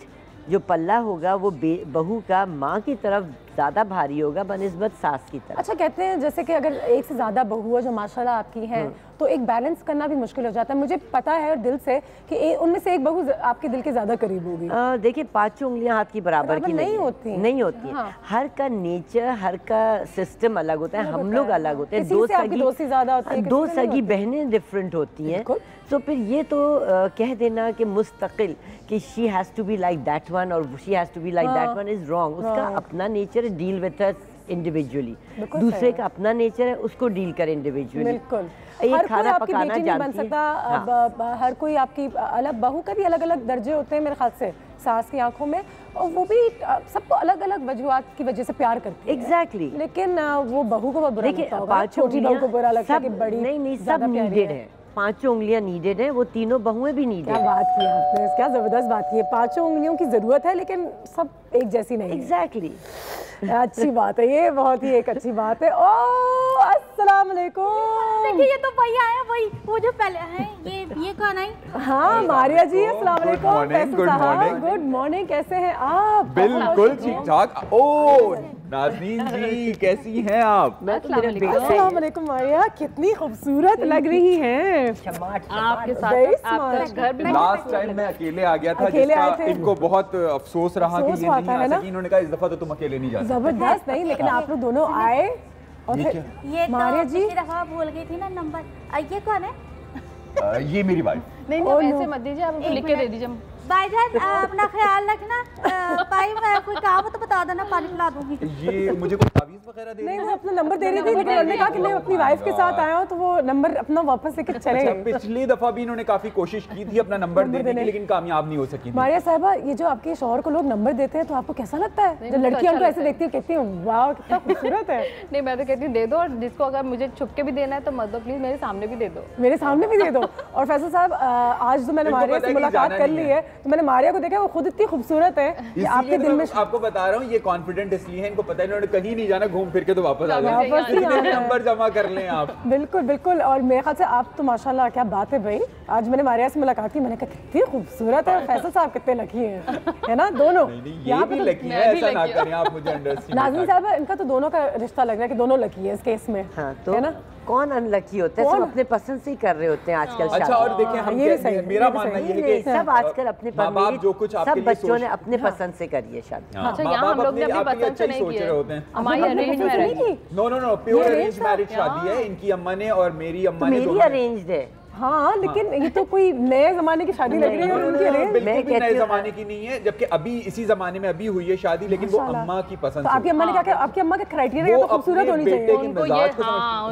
जो पल्ला होगा वो बहू का माँ की तरफ ज़्यादा भारी होगा बनिस्बत सास की तरफ। अच्छा, कहते हैं जैसे कि अगर एक से ज़्यादा बहू है जो माशाल्लाह आपकी हैं, तो एक बैलेंस करना भी मुश्किल हो जाता है। मुझे पता है और दिल से कि उनमें से एक बहू आपके दिल के ज़्यादा करीब होगी। देखिए, 5 उंगलियां हाथ की बराबर की नहीं होती। हाँ। हर का नेचर, हर का सिस्टम अलग होता है, हम लोग अलग होते हैं। दो सगी बहनें डिफरेंट होती हैं, तो फिर ये तो कह देना कि मुस्तकिल कि she has to be like that one और she has to be like that one is wrong. उसका अपना nature, deal with her individually. दूसरे का अपना नेचर है, उसको डील कर इंडिविजुअली। बिल्कुल, एक खाना पकाना जानती है। हाँ। हर कोई आपकी अलग, बहू का भी अलग अलग दर्जे होते हैं मेरे ख्याल से सास की आंखों में, और वो भी सबको अलग अलग वजूहात की वजह से प्यार करती है। एग्जैक्टली। लेकिन वो बहू को बहुत बुरा लगता होगा, छोटी बहू को बुरा लगता है कि बड़ी। नहीं, सब नीडेड है, 5 उंगलियां नीडेड है, वो तीनों बहुएं भी नीडेड। क्या बात की आपने, क्या जबरदस्त बात की है। 5 उंगलियों की जरूरत है, लेकिन सब एक जैसी नहीं। एग्जैक्टली। अच्छी बात है, ये बहुत ही एक अच्छी बात है। ओ अस्सलाम वालेकुम। देखिए, ये तो भैया है, वही वो जो पहले हैं। ये कौन है? हाँ, मारिया जी, अस्सलाम वालेकुम। गुड मॉर्निंग, कैसे हैं आप? बिल्कुल ठीक ठाक। ओ नाज़नीन जी, कैसी हैं आप? अस्सलाम वालेकुम मारिया, कितनी खूबसूरत लग रही हैं आपके साथ घर भी। लास्ट टाइम मैं अकेले आ गया था, जिसका इनको बहुत अफसोस रहा कि ये नहीं आ सकी। इन्होंने कहा इस दफा तो तुम अकेले नहीं जा सकते। जबरदस्त। नहीं, लेकिन आप लोग दोनों आए। और ये मारिया जी पिछली दफा भूल गई थी ना नंबर। ये कौन है? ये मेरी वाइफ। नहीं, ऐसे मत दीजिए, आप लिख के दे दीजिए। भाईजान अपना ख्याल रखना। भाई मैं कोई काम हो तो बता देना, पानी पिला दूंगी। ये मुझे कोई तावीज़ वगैरह दे? नहीं, वो अपना नंबर दे रही थी, लेकिन उन्होंने कहा कि मैं अपनी वाइफ के साथ आया हूं, तो वो नंबर अपना वापस लेकर चले गए। पिछली दफा भी इन्होंने काफी कोशिश की थी अपना नंबर देने की, लेकिन कामयाब नहीं हो सकी। मारिया साहिबा, ये जो आपके शौहर को लोग नंबर देते हैं तो आपको कैसा लगता है? जब लड़कियां उनको ऐसे देखती है, कहती है वाह कितना खूबसूरत है। नहीं, मैं तो कहती हूँ दे दो, और जिसको अगर मुझे छुप के भी देना है तो मत दो, प्लीज मेरे सामने भी दे दो। मेरे सामने भी दे दो। और फैसल साहब, आज तो मैंने मारिया से मुलाकात कर ली है, तो मैंने मारिया को देखा, वो खुद इतनी खूबसूरत है कि आपके दिल में। आपको बता रहा हूँ, ये कॉन्फिडेंट इसलिए है, इनको पता है इन्होंने कहीं नहीं जाना, घूम फिर के तो वापस आ जाए, नंबर जमा कर लें आप। बिल्कुल बिल्कुल। और मेरे ख्याल से आप तो माशाल्लाह क्या बात है भाई, आज मैंने मारिया से मुलाकात की, मैंने कहा कितनी खूबसूरत है, फैसल साहब कितने लकी हैं, है ना दोनों। ये भी लकी है, ऐसा ना करें आप, मुझे अंडरस्टैंड। नाज़रीन साहब इनका तो दोनों का रिश्ता लग रहा है कि दोनों लकी है इस केस में, है ना। कौन अनलकी होता है? सब अपने पसंद से ही कर रहे होते हैं आजकल। अच्छा, और देखिए हम मेरा मानना ये है कि सब आजकल अपने जो कुछ सब बच्चों ने अपने पसंद से करिए शादी। अच्छा, यहाँ हम लोग ने अपनी पसंद से नहीं सोच रहे होते हैं। हमारी arrange marriage, no pure arrange marriage शादी है इनकी अम्मा ने और मेरी अम्मा ने। मेरी अरेंज्ड है। हाँ, लेकिन ये तो कोई नए जमाने की शादी लग रही है उनकी। बिल्कुल भी नए जमाने की नहीं है, जबकि अभी इसी जमाने में अभी हुई है शादी, लेकिन वो अम्मा की पसंद। तो आपकी अम्मा ने कहा, आपकी अम्मा का क्राइटेरिया तो खूबसूरत होनी चाहिए। उनको ये,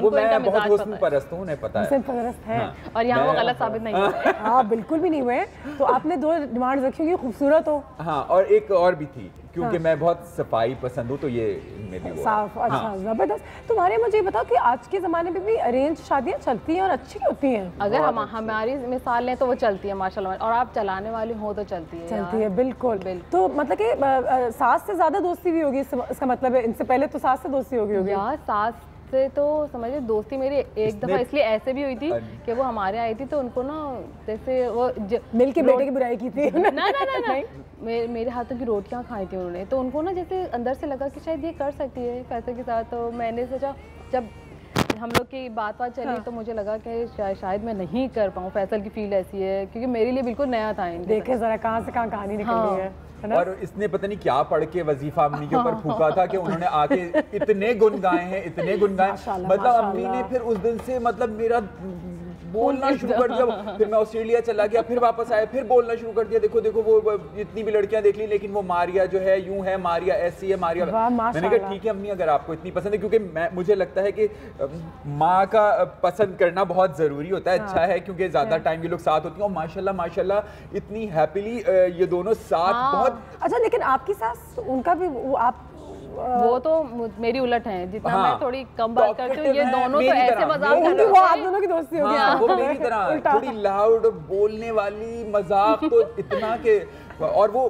वो मैं बहुत हुस्न परस्त हूँ, उन्हें पता है। हुस्न परस्त है और यहाँ वो गलत साबित नहीं हुए। हाँ बिल्कुल भी नहीं हुए। तो आपने 2 डिमांड रखी कि खूबसूरत हो। हाँ, और एक और भी थी, क्योंकि मैं बहुत सफाई पसंद हूँ, तो ये मेरी वो साफ। अच्छा, जबरदस्त। तुम्हारे मुझे ये बताओ कि आज के ज़माने में भी अरेंज शादियाँ चलती हैं और अच्छी होती हैं? अगर हम हमारी मिसाल लें तो वो चलती है माशाल्लाह, और आप चलाने वाली हो तो चलती है। बिल्कुल। तो मतलब कि सास से ज़्यादा दोस्ती भी होगी, इसका मतलब है इनसे पहले तो सास से दोस्ती होगी यार। सास से तो समझिए दोस्ती मेरी एक दफ़ा इसलिए ऐसे भी हुई थी कि वो हमारे आई थी, तो उनको ना जैसे वो मिल के बेटे की बुराई की थी। ना मेरे हाथों की रोटियां खाई थी उन्होंने, तो उनको ना जैसे अंदर से लगा कि शायद ये कर सकती है फैसल के साथ। तो मैंने सोचा, जब हम लोग की बात चली तो मुझे लगा कि शायद मैं नहीं कर पाऊँ, फैसल की फील ऐसी है, क्योंकि मेरे लिए बिल्कुल नया था। देखे जरा कहाँ से कहाँ कहानी निकल रही है। और इसने पता नहीं क्या पढ़ के वजीफा अम्मी के ऊपर फूका था कि उन्होंने आके इतने गुन गाए हैं, इतने गुन गाए। मतलब अम्मी ने फिर उस दिन से मतलब मेरा बोलना शुरू कर दिया। फिर मैं ऑस्ट्रेलिया चला गया, फिर वापस आया, फिर बोलना शुरू कर दिया। देखो देखो वो जितनी भी लड़कियां देख ली, लेकिन वो मारिया जो है यूं है, मारिया ऐसी है, मारिया। मैंने कहा ठीक है अम्मी, अगर आपको इतनी पसंद है, क्योंकि मुझे लगता है कि माँ का पसंद करना बहुत जरूरी होता है। अच्छा है, क्योंकि ज्यादा टाइम ये लोग साथ होती हैं, और माशाल्लाह माशाल्लाह इतनी हैप्पीली ये दोनों साथ बहुत। अच्छा, लेकिन आपकी सास, उनका भी वो तो मेरी उलट है, जितना मैं थोड़ी कम बात करती हूँ, ये दोनों तो ऐसे मजाक करते हैं। वो आप दोनों की दोस्ती होगी। वो मेरी तरह थोड़ी लाउड बोलने वाली मजाक, तो इतना के, और वो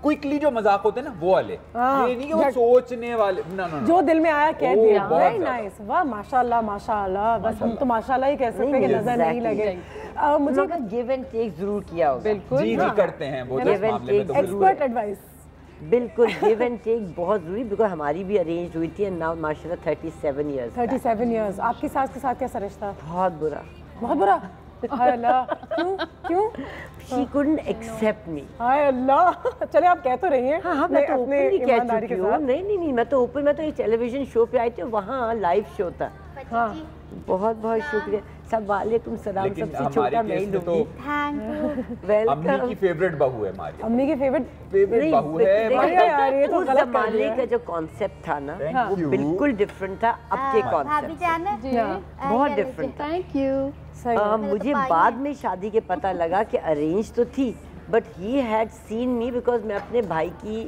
क्विकली जो मजाक होते हैं ना वो वाले, ये नहीं कि वो सोचने वाले, ना जो दिल में आया कह दिया। वेरी नाइस, वाह माशाल्लाह माशाल्लाह। बस हम तो माशाल्लाह ही कह सकते हैं कि नजर नहीं लगे। मुझे गिव एंड टेक जरूर किया होगा। बिल्कुल जी करते हैं वो give and take, expert advice. बिल्कुल गिव एंड टेक बहुत जरूरी, बिकॉज हमारी भी अरेंज हुई थी, नाउ माशाल्लाह 37 इयर्स। 37 इयर्स। आपकी सास के साथ कैसा रिश्ता? बहुत बुरा, बहुत बुरा। हाय अल्लाह, क्यों? She couldn't accept me. हाय अल्लाह। चले आप कह तो रही हैं। हाँ, मैं तो ओपनली कह चुकी हूँ। नहीं, मैं तो ओपन, मैं तो एक टेलीविजन शो पे आई थी, वहाँ लाइव शो था। हाँ, बहुत बहुत शुक्रिया। सब वालेकुम सलाम। सबसे छोटा मैं ही लूँगी। वेलकम। अम्मी की फेवरेट बहू है हमारी। अम्मी की फेवरेट बहू है यार, ये तो गलत जमाने का जो कॉन्सेप्ट था ना, वो बिल्कुल डिफरेंट था अब के कॉन्सेप्ट, बहुत डिफरेंट था। Thank you. मुझे बाद में शादी के पता लगा कि अरेंज तो थी, but he had seen me, because मैं अपने भाई की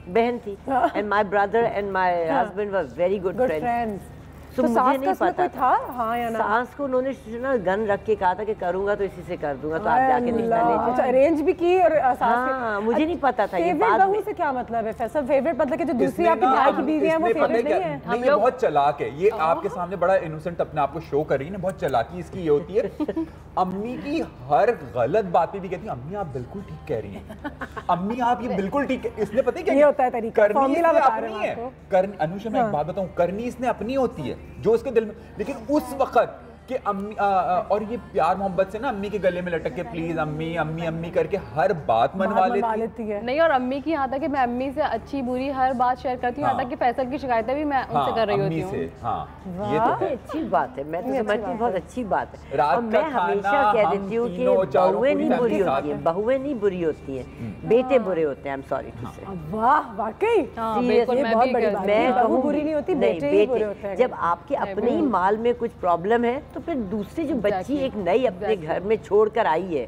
बहन थी, and my brother and my husband were very good friends. तो मुझे नहीं पता था। हाँ या ना? सास को उन्होंने ना गन रख के कहा था कि करूंगा तो इसी से कर दूंगा, तो आप जाके रिश्ता ले जाओ। अच्छा, अरेंज भी की और सास हाँ, मुझे नहीं पता था ये बात। बहू से क्या मतलब है फैसल? फेवरेट मतलब कि जो दूसरी आपकी भाई की बीवी है वो फेवरेट नहीं है? नहीं, ये बहुत चालाक है। ये आपके सामने बड़ा इनोसेंट अपने आप को शो कर रही है ना, बहुत चालाकी इसकी ये होती है। अम्मी की हर गलत बात पे भी कहती है अम्मी आप बिल्कुल ठीक कह रही हैं, अम्मी आप ये बिल्कुल ठीक है। इसने पता है क्या होता है तरीका, फॉर्मूला बता रहे हैं आपको। अनुषा मैं एक बात बताऊं, करनी इसने अपनी होती है जो उसके दिल में, लेकिन उस वक्त कि अम्मी और ये प्यार मोहब्बत से ना अम्मी के गले में लटक के प्लीज अम्मी अम्मी अम्मी करके हर बात मनवा लेती है। नहीं, और अम्मी की यहाँ तक कि मैं अम्मी से अच्छी बुरी हर बात शेयर करती हूँ, यहाँ तक कि फैसल की शिकायतें भी मैं उनसे कर रही होती हूँ। ये तो अच्छी बात है, मैं तो समझती हूँ बहुत अच्छी बात है। और मैं हमेशा कह देती हूँ कि बहुएं नहीं बुरी होती है, बहुएं नहीं बुरी होती है, बेटे बुरे होते हैं। आई एम सॉरी टू से। वाह, वाकई मैं कहूँ बुरी नहीं होती, बेटे बुरे होते हैं। जब आपके अपने ही माल में कुछ प्रॉब्लम है तो फिर दूसरी जो बच्ची एक नई अपने घर में छोड़कर आई है,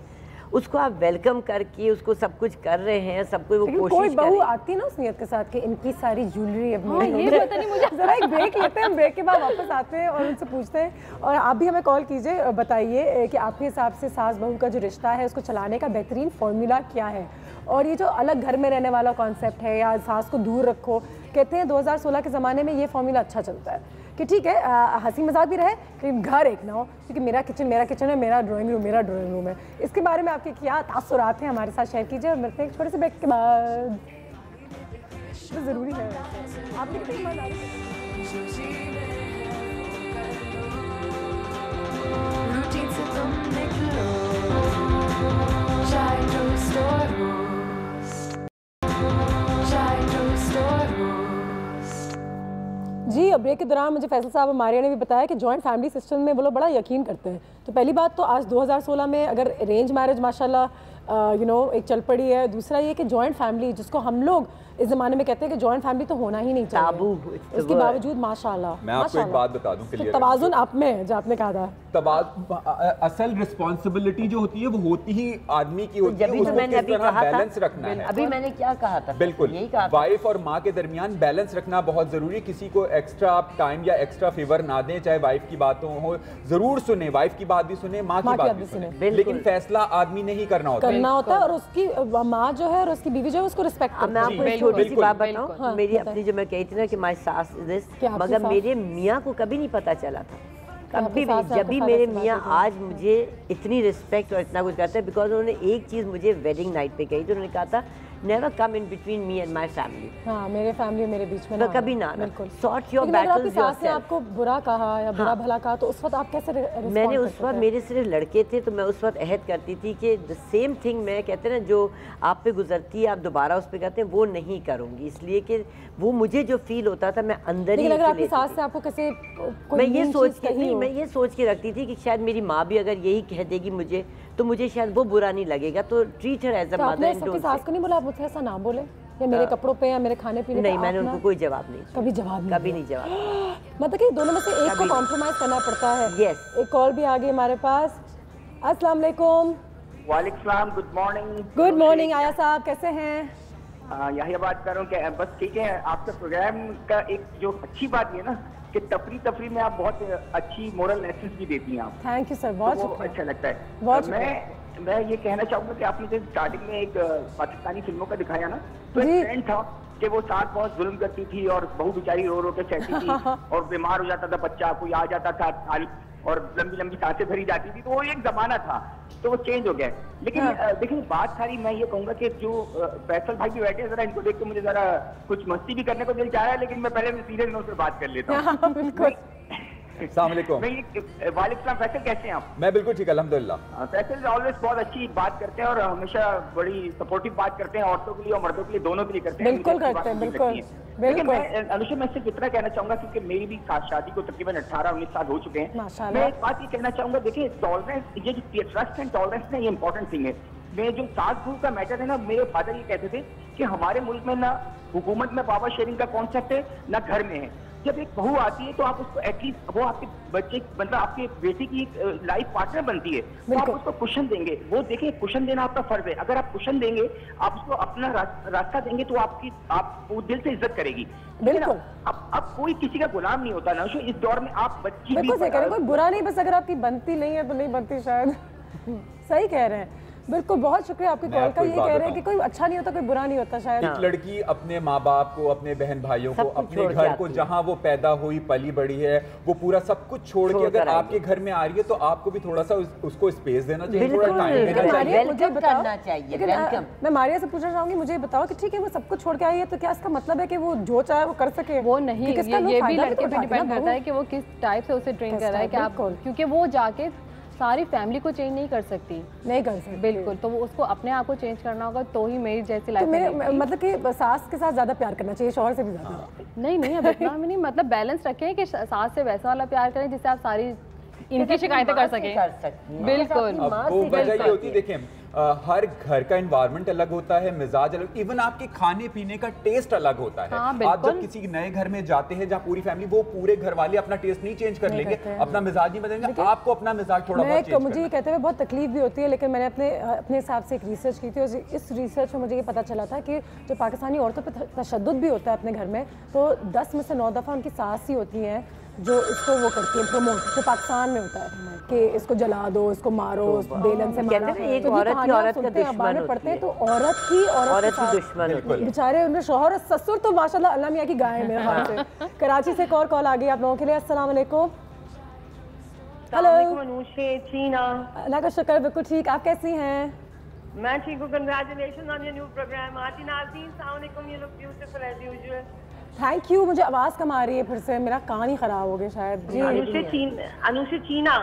उसको आप वेलकम करके उसको सब कुछ कर रहे हैं, सब कुछ वो कोशिश कोई बहू आती ना उस नियत के साथ कि इनकी सारी ज्वेलरी अब ये पता नहीं मुझे। जरा एक ब्रेक लेते हैं, ब्रेक के बाद वापस आते हैं और उनसे पूछते हैं। और आप भी हमें कॉल कीजिए, बताइए कि आपके हिसाब से सास बहू का जो रिश्ता है उसको चलाने का बेहतरीन फॉर्मूला क्या है, और ये जो अलग घर में रहने वाला कॉन्सेप्ट है या सास को दूर रखो, कहते हैं 2016 के ज़माने में ये फॉर्मूला अच्छा चलता है कि ठीक है हंसी मजाक भी रहे लेकिन घर एक ना हो, क्योंकि मेरा किचन है, मेरा ड्राइंग रूम है। इसके बारे में आपके क्या तासुरात हैं हमारे साथ शेयर कीजिए और मिलते हैं छोटे से ब्रेक के बाद। तो ज़रूरी है आपने कितनी बार जी। अब ब्रेक के दौरान मुझे फैसल साहब और मारिया ने भी बताया कि जॉइंट फैमिली सिस्टम में वो लोग बड़ा यकीन करते हैं। तो पहली बात तो आज 2016 में अगर अरेंज मैरिज माशाल्लाह एक चल पड़ी है, दूसरा ये कि जॉइंट फैमिली जिसको हम लोग इस ज़माने में कहते हैं कि जॉइंट फैमिली तो होना ही नहीं चाहिए, उसके बावजूद माशाल्लाह मैं आपको एक बात बता दूं क्लियर, तवाज़ुन आप में है जो आपने कहा था। असल रिस्पॉन्सिबिलिटी जो होती है वो होती ही आदमी की होती है, उसको किस तरह बैलेंस रखना है। अभी मैंने क्या कहा था? बिल्कुल, वाइफ और माँ के दरमियान बैलेंस रखना बहुत जरूरी है। किसी को एक्स्ट्रा टाइम या एक्स्ट्रा फेवर ना दें, चाहे वाइफ की बातों हो, जरूर सुने, वाइफ की बात भी सुने, माँ की बात भी सुने, लेकिन फैसला आदमी ने ही करना होता है और उसकी माँ जो है और उसकी बीवी जो है उसको रिस्पेक्ट करना है। छोटी सी बात बताऊं, मेरी अपनी जो मैं कही थी ना कि माय सास दिस, मगर मेरे मियाँ को कभी नहीं पता चला था, कभी भी। जब भी मेरे मियाँ आज मुझे इतनी रिस्पेक्ट और इतना कुछ करते हैं, बिकॉज उन्होंने एक चीज़ मुझे वेडिंग नाइट पे कही थी, उन्होंने कहा था never come in between me and my family. हाँ, मेरे फैमिली मेरे बीच में ना कभी ना आना, सॉर्ट योर बैटल्स योरसेल्फ। सास ने आपको बुरा कहा या बुरा भला कहा तो उस वक्त आप कैसे रिस्पॉन्ड? मैंने उस वक्त, मेरे सिर्फ लड़के थे तो मैं उस वक्त अहद करती थी कि द सेम थिंग, मैं कहते हैं ना जो आप पे गुजरती है आप दोबारा उस पर करते हैं, वो नहीं करूँगी, इसलिए कि वो मुझे जो फील होता था मैं अंदर ही। अगर आपकी सास से आपको कैसे, मैं ये सोच के रखती थी कि शायद मेरी माँ भी अगर यही कह देगी मुझे तो मुझे शायद वो बुरा नहीं लगेगा, तो treat her as a mother and don't. सास को नहीं बोला आप मुझसे ऐसा ना बोले या मेरे कपड़ों पे या मेरे खाने पीने पे? नहीं, मैंने उनको कोई जवाब नहीं, कभी जवाब नहीं जवाब। मतलब कि दोनों में से एक को कॉम्प्रोमाइज करना पड़ता है। यस। एक कॉल भी आ गई हमारे पास। अस्सलाम वालेकुम। वालेकुम सलाम, गुड मॉर्निंग। गुड मॉर्निंग आया साहब, कैसे हैं? यही बात कर रहा हूँ कि बस ठीक है। आपका प्रोग्राम का एक जो अच्छी बात है ना कि तफरी में आप बहुत अच्छी मोरल लेसन्स भी देती हैं आप। थैंक यू सर, बहुत तो अच्छा लगता है। मैं ये कहना चाहूँगा कि आपने जब स्टार्टिंग में एक पाकिस्तानी फिल्मों का दिखाया ना, तो एक ट्रेंड था कि वो सास बहुत जुल्म करती थी और बहू बेचारी रो रो के सहती थी और बीमार हो जाता था बच्चा, कोई आ जाता था और लंबी लंबी सांसें भरी जाती थी, तो वो एक जमाना था, तो वो चेंज हो गया। लेकिन देखिए बात सारी मैं ये कहूँगा कि जो फैसल भाई भी बैठे हैं, जरा इनको देख के मुझे जरा कुछ मस्ती भी करने को दिल चाह रहा है, लेकिन मैं पहले सीरियस नोट से बात कर लेता हूँ। अस्सलाम वालेकुम। वालेकुम, फैसल कैसे हैं आप? मैं बिल्कुल ठीक, अल्हम्दुलिल्लाह। फैसल ऑलवेज बहुत अच्छी बात करते हैं और हमेशा बड़ी सपोर्टिव बात करते हैं, औरतों के लिए और मर्दों के लिए, दोनों के लिए करते हैं। बिल्कुल करते हैं, बिल्कुल। लेकिन मैं अनुषा मैं सिर्फ इतना कहना चाहूंगा क्योंकि मेरी भी शादी को तकरीबन 18-19 साल हो चुके हैं। मैं एक बात ये कहना चाहूंगा, देखिए टॉलरेंस, ये जो ट्रस्ट एंड टॉलरेंस ना, ये इंपॉर्टेंट थिंग है। मैं जो सास बहू का मैटर है ना, मेरे फादर ये कहते थे कि हमारे मुल्क में ना हुकूमत में पावर शेयरिंग का कॉन्सेप्ट है ना घर में है। जब एक बहू आती है तो आप उसको एटलीस्ट, वो आपके बच्चे मतलब आपके बेटे की लाइफ पार्टनर बनती है, तो आप उसको कुशन देंगे। वो देखिए कुशन देना आपका फर्ज है। अगर आप कुशन देंगे, आप उसको अपना रास्ता देंगे, तो आप वो दिल से इज्जत करेगी। बिल्कुल। अब कोई किसी का गुलाम नहीं होता ना, इस दौर में आप बच्ची भी कोई बुरा नहीं, बस अगर आपकी बनती नहीं है तो नहीं बनती शायद। सही कह रहे हैं, बिल्कुल। बहुत शुक्रिया आपकी कॉल का। ये कह रहे हैं कि कोई अच्छा नहीं होता, कोई बुरा नहीं होता शायद। एक लड़की अपने माँ बाप को, अपने बहन भाइयों को, अपने घर को, जहाँ वो पैदा हुई पली बड़ी है, वो पूरा सब कुछ छोड़ के अगर आपके घर में आ रही है तो आपको भी थोड़ा सा उसको स्पेस देना चाहिए, थोड़ा टाइम देना चाहिए। मुझे करना चाहिए। मैं मारिया से पूछना चाहूंगी, मुझे बताओ कि ठीक है वो सब कुछ छोड़ के आई है, तो क्या इसका मतलब है कि वो जो चाहे वो कर सके? वो नहीं, ये भी लड़के पे डिपेंड करता है कि वो किस टाइप से उसे ट्रेन कर रहा है कि आप, क्योंकि वो जाके सारी फैमिली को चेंज नहीं कर सकती। बिल्कुल, तो वो उसको अपने आप को चेंज करना होगा, तो ही मेरी जैसी लाइफ में। मतलब कि सास के साथ ज्यादा प्यार करना चाहिए, शौहर से भी ज्यादा? नहीं, अब इतना भी नहीं, मतलब बैलेंस रखें कि सास से वैसा वाला प्यार करें जिससे आप सारी इनकी शिकायतें कर सकें। बिल्कुल। वो वजह ये होती है, देखें हर घर का एनवायरनमेंट अलग होता है, मिजाज अलग, इवन आपके खाने पीने का टेस्ट अलग होता है। आप जब किसी नए घर में जाते हैं जहाँ पूरी फैमिली, वो पूरे घर वाले अपना टेस्ट नहीं चेंज कर लेंगे, अपना मिजाज नहीं बदलेंगे, आपको अपना मिजाज थोड़ा बहुत चेंज मुझे ये कहते हुए बहुत तकलीफ भी होती है, लेकिन मैंने अपने हिसाब से एक रिसर्च की थी और इस रिसर्च में मुझे ये पता चला था कि जो पाकिस्तानी औरतों पर तशद्दुद भी होता है अपने घर में, तो 10 में से 9 दफ़ा उनकी सास ही होती हैं जो इसको वो करती है प्रमोट, जो पाकिस्तान में होता है कि इसको जला दो, इसको मारो, बेलन से मारो। एक औरत ही औरत का दुश्मन पढ़ते हैं तो औरत ही औरत की दुश्मन होती है। बेचारे उनके शौहर और ससुर तो माशाल्लाह अल्लाह मियां की गाय में है। कराची से एक और कॉल आ गई आप लोगों के लिए। अस्सलाम वालेकुम। हेलो चीना। अल्लाह का शुक्र, बिल्कुल ठीक। आप कैसी हैं? मैं ठीक हूँ। Congratulation on your new program. आती नाज़रीन, अस्सलाम वालेकुम। You look beautiful as usual. Thank you. मुझे आवाज़ कम आ रही है फिर से, मेरा कान ही खराब हो गया शायद। जी अनुषा चीना।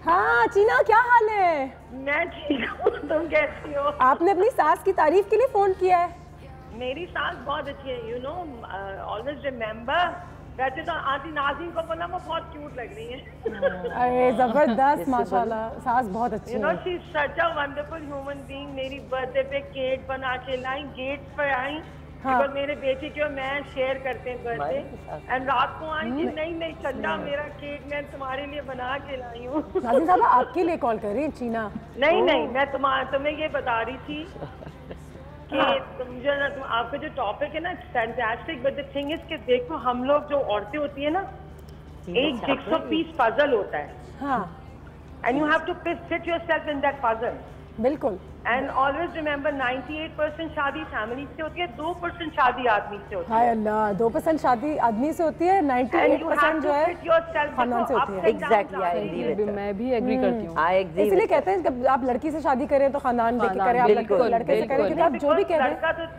हाँ चीना, क्या हाल है? मैं ठीक हूँ, तुम कैसी हो? आपने अपनी सास की तारीफ के लिए फोन किया है? मेरी सास बहुत अच्छी है, यू नो, ऑलवेज रिमेम्बर। वैसे तो आंटी नाज़रीन को बोला वो बहुत क्यूट लग रही है। अरे जबरदस्त, माशाल्लाह सास बहुत अच्छी है। You know she is such a wonderful human being. मेरी बर्थडे पे केक बना के लाई, गेट पर आई। हाँ। मेरे बेटे के और मैं शेयर करते हैं बर्थडे, एंड रात को आई कि नहीं चंदा मेरा केक मैं तुम्हारे लिए बना के लाई हूँ। नाज़रीन साहब आपके लिए कॉल कर रही है चीना। नहीं मैं तुम्हें ये बता रही थी कि मुझे ना आपका जो टॉपिक है ना fantastic, but the thing is कि देखो हम लोग जो औरतें होती है ना, एक जिक्सॉ पीस पजल होता है, and you have to fit yourself in that puzzle. बिल्कुल। एंड ऑलवेज रिमेंबर 98% शादी फैमिली से होती है, 2% शादी आदमी से होती है। हाय अल्लाह, 2% शादी आदमी से होती है, 98% जो है खानदान से होती है। एग्जैक्टली, मैं भी एग्री करती हूँ। इसलिए कहते हैं जब आप लड़की से शादी करें तो खानदान देख के करें, आप लड़के से करें, क्योंकि आप जो भी कह रहे हैं।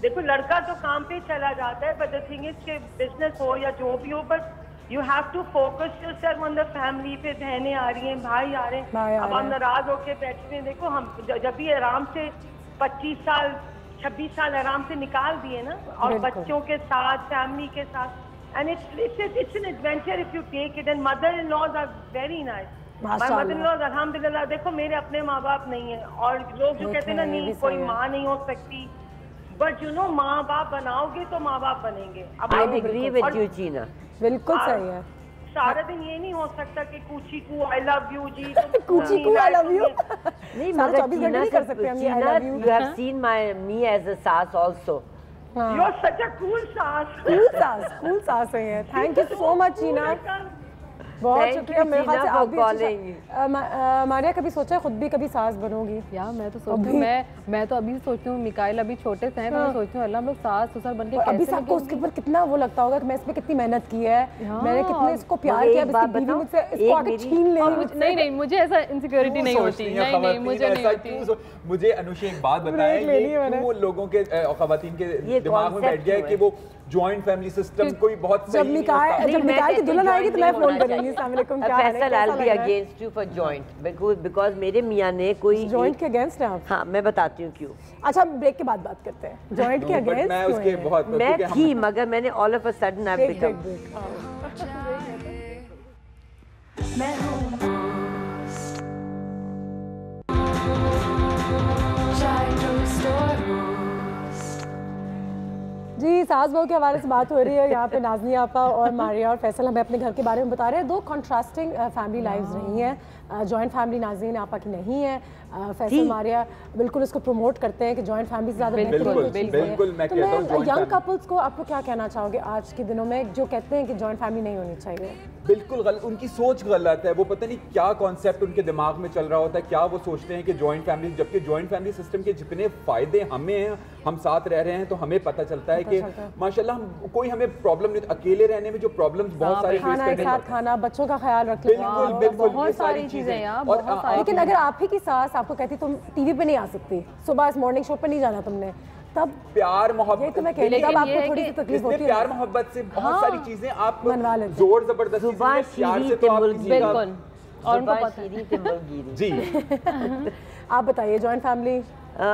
देखो लड़का तो काम पे चला जाता है, बट द थिंग इज कि बिजनेस हो या जो भी हो, but you have to focus yourself on the family पे। बहनें आ रही हैं, भाई आ रहे हैं, अब हम नाराज होके बैठे हैं। देखो हम जब भी आराम से 25 साल 26 साल आराम से निकाल दिए ना, और बच्चों के साथ फैमिली के साथ, and it's an adventure if you take it. And mother in laws are very nice. My mother in laws अल्हम्दुलिल्लाह, देखो मेरे अपने माँ बाप नहीं है, और लोग जो कहते हैं ना नहीं कोई माँ नहीं हो सकती, बट यू नो माँ बाप बनाओगे तो माँ बाप बनेंगे। आई एग्री विद यू चीना, बिल्कुल सही है। सारा दिन ये नहीं हो सकता कि कुची को आई लव यू जी, कुची को आई लव यू नहीं, मगर 24 घंटे नहीं कर सकते हम ये I love you. You have seen me as a सास also. You are such a cool सास। cool सास है। थैंक यू सो मच चीना, बहुत शुक्रिया। मेरे ख्याल से आप भी मारिया कभी सोचा है खुद भी कभी सास बनोगी? यार मैं तो सोचती हूँ, मैं तो अभी सोचती हूँ, मिकाइल अभी छोटे से हैं तो मैं सोचती हूँ अल्लाह हम लोग सास ससुर बनके कैसे अभी सबको उसके ऊपर कितना वो लगता होगा कि मैं इस पे कितनी मेहनत की है, मैंने कितने इसको प्यार किया, इसकी बीवी मुझसे इसको आके छीन ले। नहीं मुझे ऐसा इनसिक्योरिटी नहीं होती। नहीं मुझे नहीं होती। मुझे अनुषा एक बात बताएं, ये वो लोगों के खवातीन के दिमाग में बैठ गया है कि वो जॉइंट फैमिली सिस्टम कोई बहुत सही नहीं होता। जब मिकाइल की दुल्हन आएगी तो मैं फोन करूंगी। अस्सलाम वालेकुम, क्या हाल है? Faisal I will be against you for joint, because मेरे मियां ने कोई जॉइंट के अगेंस्ट है आप? हाँ मैं बताती हूँ क्यों। अच्छा ब्रेक के बाद बात करते हैं जॉइंट के अगेंस्ट। मैं उसके बहुत मैं थी, मगर मैंने all of a sudden I become. मैं हूँ जी, सास बहू के हवाले से बात हो रही है यहाँ पे। नाज़नी आपा और मारिया और फैसल हमें अपने घर के बारे में बता रहे हैं। दो कॉन्ट्रास्टिंग फैमिली लाइव्स रही हैं। जॉइंट फैमिली नाज़नीन आपा की नहीं है, फैसल मारिया बिल्कुल उसको प्रमोट करते हैं कि जॉइंट फैमिली से ज़्यादा बिल्कुल मैं कहता हूँ यंग कपल्स को आपको क्या कहना चाहोगे आज के दिनों में जो कहते हैं कि जॉइंट फैमिली नहीं होनी चाहिए? बिल्कुल गलत, उनकी सोच गलत है। वो पता नहीं क्या कॉन्सेप्ट उनके दिमाग में चल रहा होता है, क्या वो सोचते हैं कि जॉइंट फैमिली, जबकि जॉइंट फैमिली सिस्टम के जितने फायदे हमें हैं, हम साथ रह रहे हैं तो हमें पता चलता है कि माशाल्लाह कोई हमें प्रॉब्लम नहीं। अकेले रहने में जो प्रॉब्लम्स बहुत सारी खाना एक साथ खाना, बच्चों का ख्याल रखना, बहुत सारी चीजें यार। लेकिन अगर आप ही की सास आपको कहती तुम टीवी पे नहीं आ सकती, सुबह इस मॉर्निंग शो पे नहीं जाना तुमने, तब प्यार मोहब्बत, ये तो मैं कह रही हूं आपको थोड़ी सी तकलीफ होती है। प्यार मोहब्बत से बहुत सारी चीजें आप जोर जबरदस्ती से प्यार से तो आप बिल्कुल, और उनको पता जी। आप बताइए जॉइंट फैमिली।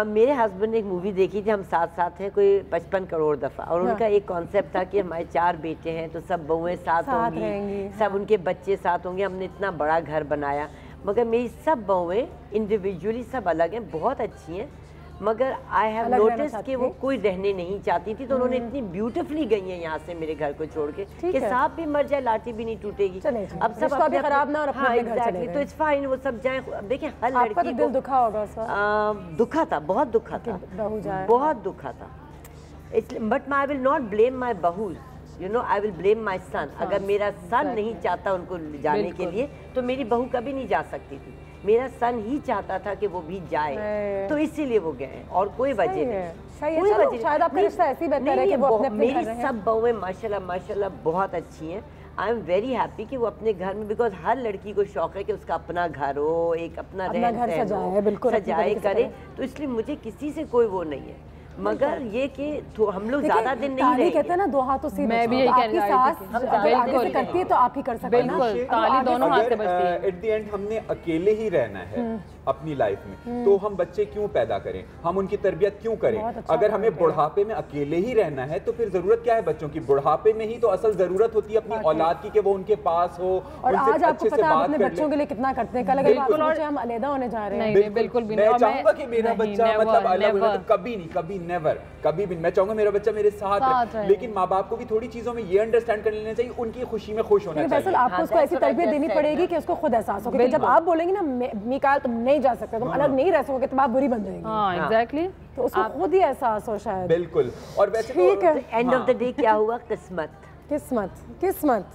मेरे हस्बैंड ने एक मूवी देखी थी, हम साथ साथ हैं, कोई 55 करोड़ दफ़ा, और उनका एक कॉन्सेप्ट था कि हमारे 4 बेटे हैं तो सब बहुएं साथ होंगी, सब उनके बच्चे साथ होंगे। हमने इतना बड़ा घर बनाया, मगर मेरी सब बहुएं इंडिविजुअली सब अलग हैं, बहुत अच्छी हैं, मगर आई हैव नोटिस कि वो कोई रहने नहीं चाहती थी। तो उन्होंने इतनी ब्यूटीफुली गई है यहाँ से मेरे घर को छोड़ के कि सांप भी मर जाए लाठी भी नहीं टूटेगी। अब सब अपने खराब ना और अपने घर चले गए, तो इट्स फाइन, वो सब जाए। देखिए हर लड़की को दुखा होगा, दुखा था, बहुत दुखा था, बहुत दुखा था। इसलिए but I will not blame my बहूज you know I will blame my son. अगर मेरा सन नहीं चाहता उनको जाने के लिए तो मेरी बहू कभी नहीं जा सकती थी। मेरा सन ही चाहता था कि वो भी जाए, तो इसीलिए वो गए, और कोई वजह नहीं। कोई वजह शायद आपका रिश्ता ऐसी बेहतर है कि वो अपने मेरी सब बहुएं माशाल्लाह माशाल्लाह बहुत अच्छी हैं। आई एम वेरी हैप्पी कि वो अपने घर में, बिकॉज हर लड़की को शौक है कि उसका अपना घर हो, एक अपना रहन सहन सजाए करे, तो इसलिए मुझे किसी से कोई वो नहीं है। मगर ये कि हम लोग ज्यादा दिन नहीं रहे, कहते हैं ना दो हाथों से, मैं भी यही कह रही हूं, अगर आगे से करती है तो आप ही कर सकते हैं। बिल्कुल, ताली दोनों हाथ से बजती है। एट द एंड हमने अकेले ही रहना है अपनी लाइफ में, तो हम बच्चे क्यों पैदा करें, हम उनकी तरबियत क्यों करें? अगर हमें बुढ़ापे में अकेले ही रहना है तो फिर जरूरत क्या है बच्चों की? बुढ़ापे में ही तो असल जरूरत होती है अपनी औलाद की कि वो उनके पास हो, और आज आपको पता है अपने बच्चों के लिए कितना करते हैं। कल अगर हम अलग होने जा रहे हैं, बिल्कुल भी मैं चाहूंगा कि मेरा बच्चा मतलब अलग हो, कभी नहीं, कभी नेवर, कभी भी मैं चाहूंगा मेरा बच्चा मेरे साथ रहे। लेकिन माँ बाप को भी थोड़ी चीजों में ये अंडरस्टैंड कर लेना चाहिए, उनकी खुशी में खुश होना चाहिए। आपको उसको ऐसी तरबियत देनी पड़ेगी कि उसको खुद एहसास हो, क्योंकि जब आप बोलेंगे ना मिकाल तुम नहीं जा सकते, तुम अलग नहीं रह सकोगे, तो आप बुरी बन जाएगी। हाँ एग्जैक्टली, तो उसको खुद ही एहसास हो शायद। बिल्कुल। और वैसे ठीक है, एंड ऑफ द डे क्या हुआ? किस्मत किस्मत किस्मत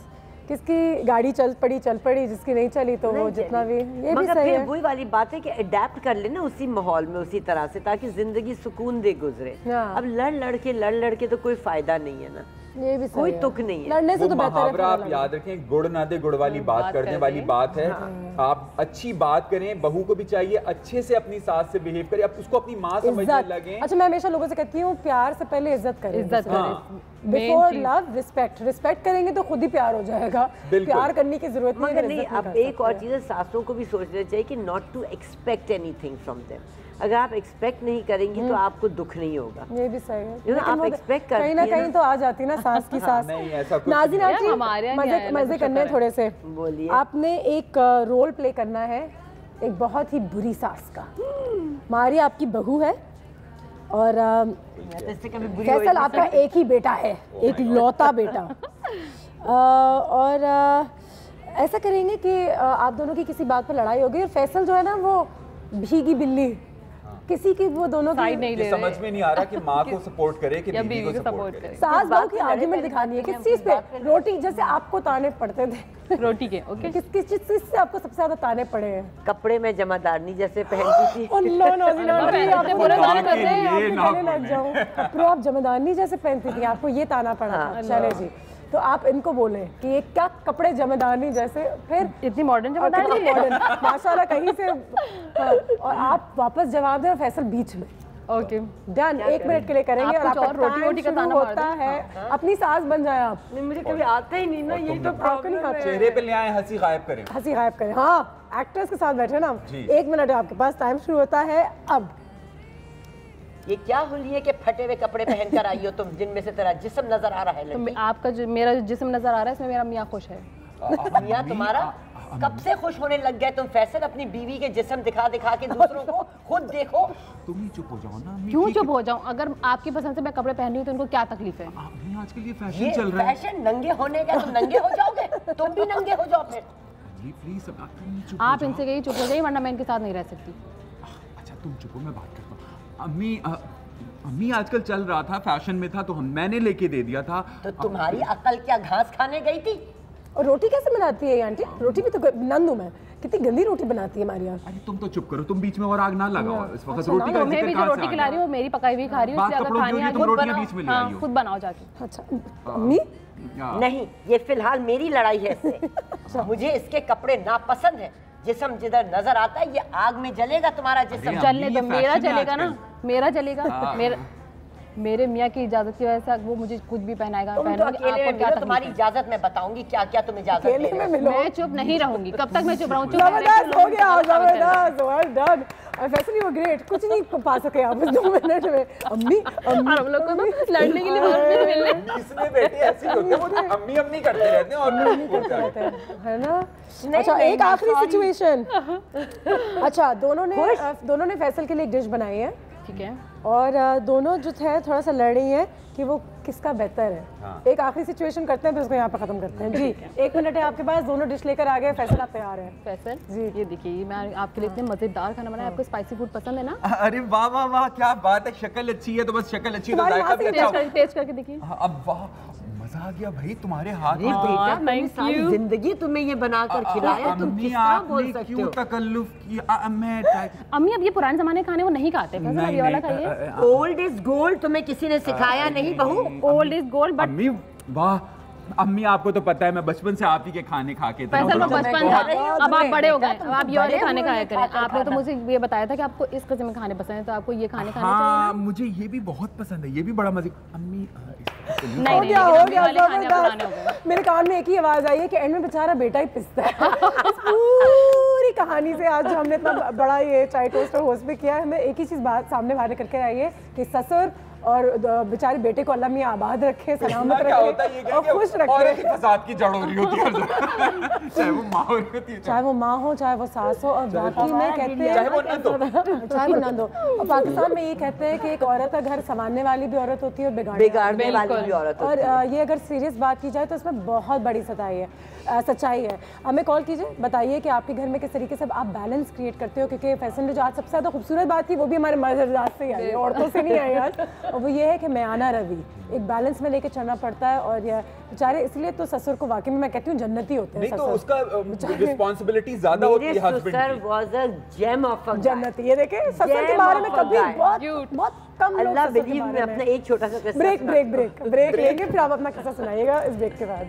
किसकी गाड़ी चल पड़ी, जिसकी नहीं चली तो वो जितना भी, ये भी सही है। वही वाली बात है कि अडेप्ट कर लेना उसी माहौल में उसी तरह से, ताकि जिंदगी सुकून दे गुजरे। अब लड़ के तो कोई फायदा नहीं है ना, ये भी कोई तुक नहीं है। लड़ने से तो बेहतर है। आप याद रखें, गुड़ ना दे गुड़ वाली बात करने वाली बात है। आप अच्छी बात करें, बहू को भी चाहिए अच्छे से अपनी सास से बिहेव करें, आप उसको अपनी माँ समझने लगे। अच्छा, मैं हमेशा लोगों से कहती हूँ प्यार से पहले इज्जत करें, बिफोर लव रिस्पेक्ट करेंगे तो खुद ही प्यार हो जाएगा। प्यार करने की जरूरत नहीं। अब एक और चीज सासों को भी सोचना चाहिए कि not to expect anything from them. अगर आप एक्सपेक्ट नहीं करेंगी तो आपको दुख नहीं होगा। ये भी सही है। आप एक्सपेक्ट करती कहीं ना कहीं तो आ जाती ना सास की सास। नाज़रीन आंटी मजे करने थोड़े से, बोलिए। आपने एक रोल प्ले करना है एक बहुत ही बुरी सास का। मारी आपकी बहू है और फैसल आपका एक ही बेटा है, एक लौता बेटा। और ऐसा करेंगे कि आप दोनों की किसी बात पर लड़ाई होगी और फैसल जो है ना वो भीगी बिल्ली, किसी की वो दोनों साइड नहीं ले रहे। समझ में नहीं आ रहा कि माँ को सपोर्ट करे कि बीवी को सपोर्ट करे। सास बहू की आर्गुमेंट दिखानी है किस चीज पे? रोटी, जैसे आपको ताने पड़ते थे रोटी के, ओके, किस चीज से आपको सबसे ज्यादा ताने पड़े हैं? कपड़े में जमादारनी जैसे पहनती थी। आप जमादारनी जैसे पहनती थी, आपको ये ताना पड़ा था। चले जी, तो आप इनको बोले कि ये क्या कपड़े जमादारनी जैसे, फिर इतनी मॉडर्न जमादारनी माशाल्लाह कहीं से, और आप वापस जवाब दें फैसल बीच में। ओके डन, 1 मिनट के लिए करेंगे और आपका रोटी का ताना होता है। अपनी सास बन जाए आप। मुझे कभी आता ही नहीं ना, ये तो प्रॉब्लम है। चेहरे पे ले आए, हंसी गायब करें, हंसी गायब करें। हाँ, एक्टर्स के साथ बैठे ना। 1 मिनट है आपके पास, टाइम शुरू होता है अब। ये क्या हुलिये के फटे हुए कपड़े पहन कर आई हो तुम, जिनमें से तेरा जिस्म नजर आ रहा है? तो आपका जो मेरा जिस्म नजर आ रहा है, इसमें मेरा मियाँ खुश है। मियाँ तुम्हारा कब से खुश होने लग गए तुम? फैसल अपनी बीवी के जिस्म दिखा दिखा के दूसरों को, खुद देखो। तुम ही चुप हो जाओ ना। क्यों चुप हो जाऊं? अगर आपकी पसंद से मैं कपड़े पहन रही हूं तो उनको क्या तकलीफ है? आजकल ये फैशन चल रहा है। फैशन नंगे होने का, तुम नंगे हो जाओगे, तुम भी नंगे हो जाओ फिर। प्लीज आप इनसे कहीं चुप हो जाइए, वरना मैं इनके साथ नहीं रह सकती। अच्छा तुम चुप हो, मैं बात करता हूँ। अम्मी आजकल चल रहा था, फैशन में था, तो मैंने लेके दे दिया था। तो तुम्हारी अकल क्या घास खाने गई थी? और रोटी कैसे बनाती है आंटी? रोटी भी तो नंदू में कितनी गंदी रोटी बनाती है हमारी। अरे तुम तो चुप करो, तुम बीच में और आग ना लगाओ इस वक्त। रोटी का मैं भी जो रोटी खिला रही हूँ मेरी पकाई हुई खा रही हूँ, ज्यादा खानी है खुद बनाओ जाके। अच्छा अम्मी नहीं, ये फिलहाल मेरी लड़ाई है इससे। मुझे इसके कपड़े नापसंद है। जिस्म जिधर नजर आता है ये आग में जलेगा तुम्हारा जिस्म। जलने दो, मेरा जलेगा ना, मेरा जलेगा। मेरे मियाँ की इजाजत की वजह से वो मुझे कुछ भी पहनाएगा। तुम तो अकेले में मिलो, तुम्हारी इजाजत मैं बताऊंगी क्या क्या तुम इजाजत में मिलो। मैं चुप नहीं रहूंगी, कब तक मैं चुप रहूं? जबरदस्त हो गया, जबरदस्त, well done. Faisal you great, कुछ नहीं पा सके आप इस 2 मिनट में। अम्मी हम लोग को तो लड़ने के लिए बहुत मिले। इसमें बेटे ऐसी होते हैं, अम्मी अम्मी करते रहते हैं और नहीं करते रहते हैं, है ना? अच्छा एक आखिरी सिचुएशन। अच्छा दोनों ने फैसल के लिए एक डिश बनाई है, ठीक है, और दोनों जो है थोड़ा सा लड़ रही हैं कि वो किसका बेहतर है। हाँ। एक आखिरी सिचुएशन करते हैं फिर उसको यहाँ पे खत्म करते हैं। जी 1 मिनट है आपके पास, दोनों डिश लेकर आ गए। फैसल आप तैयार हैं? फैसल जी, ये देखिए मैं आपके लिए इतने मजेदार खाना बनाया। आपको स्पाइसी फूड पसंद है ना? अरे वाह वाह वाह, क्या बात है। शक्ल अच्छी है तो बस शक्ल अच्छी तो जायका भी अच्छा होगा। टेस्ट करके देखिए। अब वाह मजा आ गया भाई तुम्हारे हाथ में। बेटा मैंने सारी जिंदगी तुम्हें ये बनाकर खिलाया, तुम किस तरह बोल सकते हो? क्यों तकल्लुफ किया? अम्मी अब ये पुराने जमाने खाने वो नहीं खाते, ये वाला खाइए। ओल्ड इज गोल्ड तुम्हें किसी ने सिखाया नहीं बहू। Old is gold. बट अम्मी वाह, अम्मी आपको तो पता है मैं बचपन से आप ही के खाने खा के बचपन अब आप बड़े हो गए, अब आप ये वाले खाने खाया करें। आपने तो मुझे ये बताया था कि आपको इस किस्म के खाने पसंद है, तो आपको ये खाने खाने चाहिए। मुझे ये भी बहुत पसंद है, ये भी बड़ा मजे। अम्मी हो गया। मेरे कान में एक ही आवाज आई है कि एंड में बेचारा बेटा ही पिसता है। पूरी कहानी से आज जो हमने इतना बड़ा ये चाय टोस्ट होस्ट पे किया है, हमें एक ही चीज बात सामने बाहर करके आई है कि ससुर और बेचारे बेटे को अल्लाह मियां आबाद रखे, सलामत रखे और खुश रखे। फसाद की जड़ हो रही होती है, चाहे वो माँ हो रही होती है, चाहे वो माँ हो, चाहे वो सास हो। और बाकी में कहते हैं चाहे वो नंद हो। और पाकिस्तान में ये कहते हैं कि एक औरत का घर संभालने वाली भी औरत होती है और बिगाड़ने वाली भी औरत होती है। और ये अगर सीरियस बात की जाए तो इसमें बहुत बड़ी सच्चाई है। हमें कॉल कीजिए, बताइए कि आपके घर में किस तरीके से आप बैलेंस क्रिएट करते हो, क्योंकि फैशन जो आज सबसे ज़्यादा खूबसूरत बात थी वो भी हमारे मर्द से ही आई है, औरतों से नहीं आई आज। और वो ये है कि मैाना रवि एक बैलेंस में लेके चलना पड़ता है। और ये बेचारे इसलिए तो ससुर को वाकई में मैं कहती हूँ जन्नती होते हैं। नहीं तो उसका रिस्पांसिबिलिटी ज्यादा होती है हस्बैंड की। Was a gem of a जन्नती। ये देखें ससुर के बारे में कभी बहुत कम लोग अल्लाह बिलीव में अपना एक छोटा सा किस्सा ब्रेक लेंगे, फिर आप अपना किस्सा सुनाइएगा इस ब्रेक के बाद।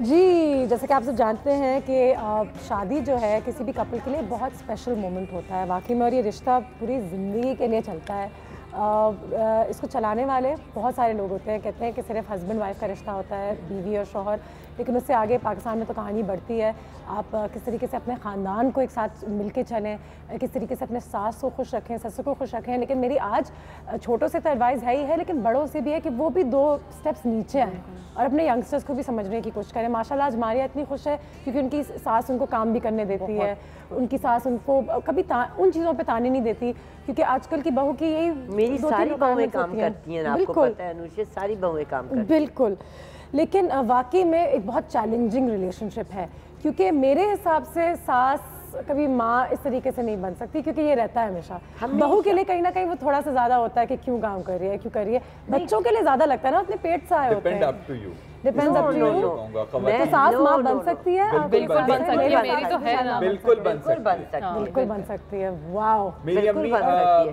जी, जैसे कि आप सब जानते हैं कि शादी जो है किसी भी कपल के लिए बहुत स्पेशल मोमेंट होता है वाकई में, और ये रिश्ता पूरी ज़िंदगी के लिए चलता है। इसको चलाने वाले बहुत सारे लोग होते हैं, कहते हैं कि सिर्फ हस्बैंड वाइफ का रिश्ता होता है, बीवी और शौहर, लेकिन उससे आगे पाकिस्तान में तो कहानी बढ़ती है। आप किस तरीके से अपने ख़ानदान को एक साथ मिलके चलें, किस तरीके से अपने सास को खुश रखें, ससुर को खुश रखें। लेकिन मेरी आज छोटों से तो एडवाइस है ही है, लेकिन बड़ों से भी है कि वो भी 2 स्टेप्स नीचे आएँ और अपने यंगस्टर्स को भी समझने की कोशिश करें। माशाल्लाह आज मारिया इतनी खुश है क्योंकि उनकी सास उनको काम भी करने देती है, उनकी सास उनको कभी उन चीज़ों पे ताने नहीं देती, क्योंकि आजकल की बहू की यही मेरी सारी बहुएं काम करती हैं, आपको पता है अनुषा, सारी बहुएं काम करती हैं। बिल्कुल, लेकिन वाकई में एक बहुत चैलेंजिंग रिलेशनशिप है, क्योंकि मेरे हिसाब से सास कभी माँ इस तरीके से नहीं बन सकती, क्योंकि ये रहता है हमेशा बहू के लिए कहीं ना कहीं वो थोड़ा सा ज़्यादा होता है कि क्यों काम कर रही है, क्यों कर रही है। बच्चों के लिए ज़्यादा लगता है ना, अपने पेट से आए होते हैं। Depends up to you. तो सास माँ बन सकती है, बिल्कुल बन सकती है, मेरी तो है ना, बिल्कुल बन सकती है। वाओ, मेरी अम्मी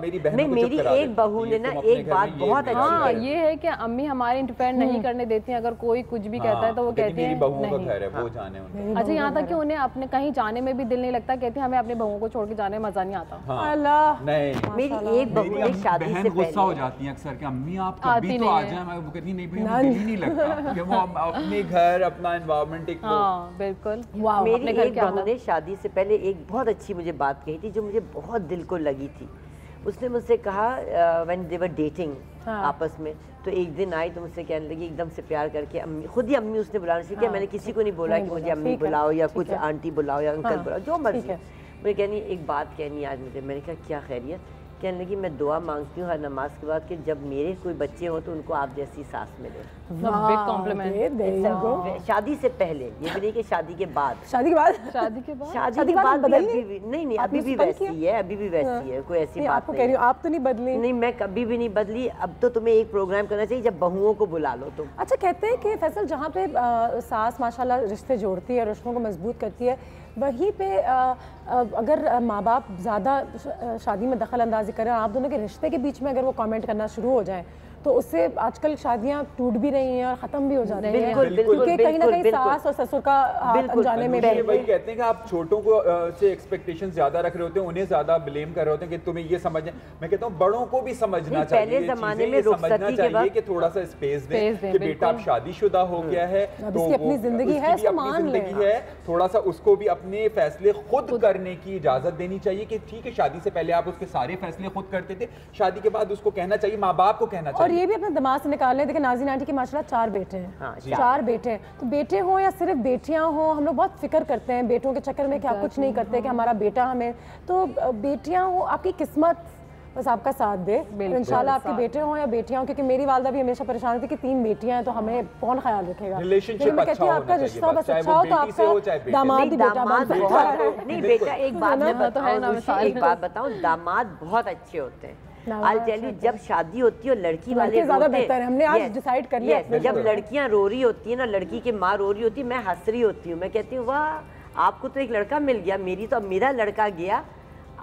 मेरी बहन को मेरी एक बहू ने ना एक बात बहुत अच्छी है, ये है कि अम्मी हमारे इंटरफेयर नहीं करने देती हैं। अगर कोई कुछ भी कहता है तो वो कहती है नहीं। अच्छा, यहाँ तक कि उन्हें अपने कहीं जाने में भी दिल नहीं लगता, कहती है हमें अपने बहुओं को छोड़ के जाने में मजा नहीं आता। अल्लाह, मेरी एक बहू ने शादी से गुस्सा हो जाती है अक्सर कि अम्मी आप कभी तो आ जाएं, वो कहती नहीं भाई दिल ही नहीं लगता कि वो अपने घर अपना एनवायरनमेंट एक बिल्कुल। मेरी एक बहू ने शादी से पहले एक बहुत अच्छी मुझे बात कही थी जो मुझे बहुत दिल को लगी थी। उसने मुझसे कहा व्हेन दे वर डेटिंग आपस में, तो एक दिन आई तो मुझसे कहने लगी एकदम से प्यार करके, अम्मी खुद ही अम्मी उसने बुलाना शुरू किया। मैंने किसी को नहीं बोला कि मुझे अम्मी बुलाओ या कुछ आंटी बुलाओ या अंकल बुलाओ, जो मर्जी। मुझे कहनी एक बात कहनी आज मुझे। मैंने कहा क्या खैरियत? कहने लगी मैं दुआ मांगती हूँ हर नमाज के बाद कि जब मेरे कोई बच्चे हो तो उनको आप जैसी सास मिले। शादी से पहले, ये भी नहीं कि शादी के बाद। शादी के बाद नहीं, अभी भी वैसी है, अभी भी वैसी है, कोई ऐसी बात आपको कह रही हूँ। आप तो नहीं बदली? नहीं, मैं कभी भी नहीं बदली। अब तो तुम्हें एक प्रोग्राम करना चाहिए जब बहुओं को बुला लो तुम। अच्छा, कहते हैं कि फैसल जहाँ पे सास माशाल्लाह रिश्ते जोड़ती है, रिश्तों को मजबूत करती है, वहीं पे अगर माँ बाप ज़्यादा शादी में दखल अंदाजी करें, आप दोनों के रिश्ते के बीच में अगर वो कमेंट करना शुरू हो जाएं, तो उससे आजकल शादियां टूट भी रही हैं और ख़त्म भी हो जाती हैं, क्योंकि कहीं ना कहीं सास और ससुर का अनजाने में भी। वही कहते हैं कि आप छोटों को से एक्सपेक्टेशंस ज़्यादा रख रहे होते हैं, उन्हें ज़्यादा ब्लेम कर रहे होते हैं कि तुम्हें ये समझें। मैं कहता हूँ बड़ों को भी समझना चाहिए, पहले ज़माने में समझना चाहिए कि थोड़ा सा स्पेस दें कि बेटा अब शादीशुदा हो गया है तो अपनी ज़िंदगी है, थोड़ा सा उसको भी अपने फैसले खुद करने की इजाज़त देनी चाहिए कि ठीक है, शादी से पहले आप उसके सारे फैसले खुद करते थे, शादी के बाद उसको कहना चाहिए, माँ बाप को कहना चाहिए। और ये भी अपने दिमाग से निकालने। देखिए नाज़रीन आंटी की माशाल्लाह 4 बेटे हैं, 4 बेटे हैं, तो बेटे हों या सिर्फ बेटियां हों, हम लोग बहुत फिक्र करते हैं बेटों के चक्कर में कि आप कुछ नहीं करते कि हमारा बेटा हमें, तो बेटियां हो, आपकी किस्मत बस आपका साथ दे। इंशाल्लाह आपके बेटे हों या बेटियां हों, क्योंकि मेरी वालदा भी हमेशा परेशान होती कि 3 बेटियां हैं तो हमें कौन ख्याल रखेगा। रिलेशनशिप अच्छा होना आपका रिश्ता बस अच्छा हो तो आपका दामाद भी बेटा बन सकता है। नहीं बेटा, एक बात बताऊं, दामाद बहुत अच्छे होते हैं। I'll tell you, जब शादी होती है और लड़की वाले ज़्यादा बेहतर है, हमने आज डिसाइड कर लिया। जब लड़कियां रो रही होती है ना, लड़की की माँ रो रही होती है, मैं हंस रही होती हूँ, मैं कहती हूँ वाह आपको तो एक लड़का मिल गया, मेरा लड़का गया,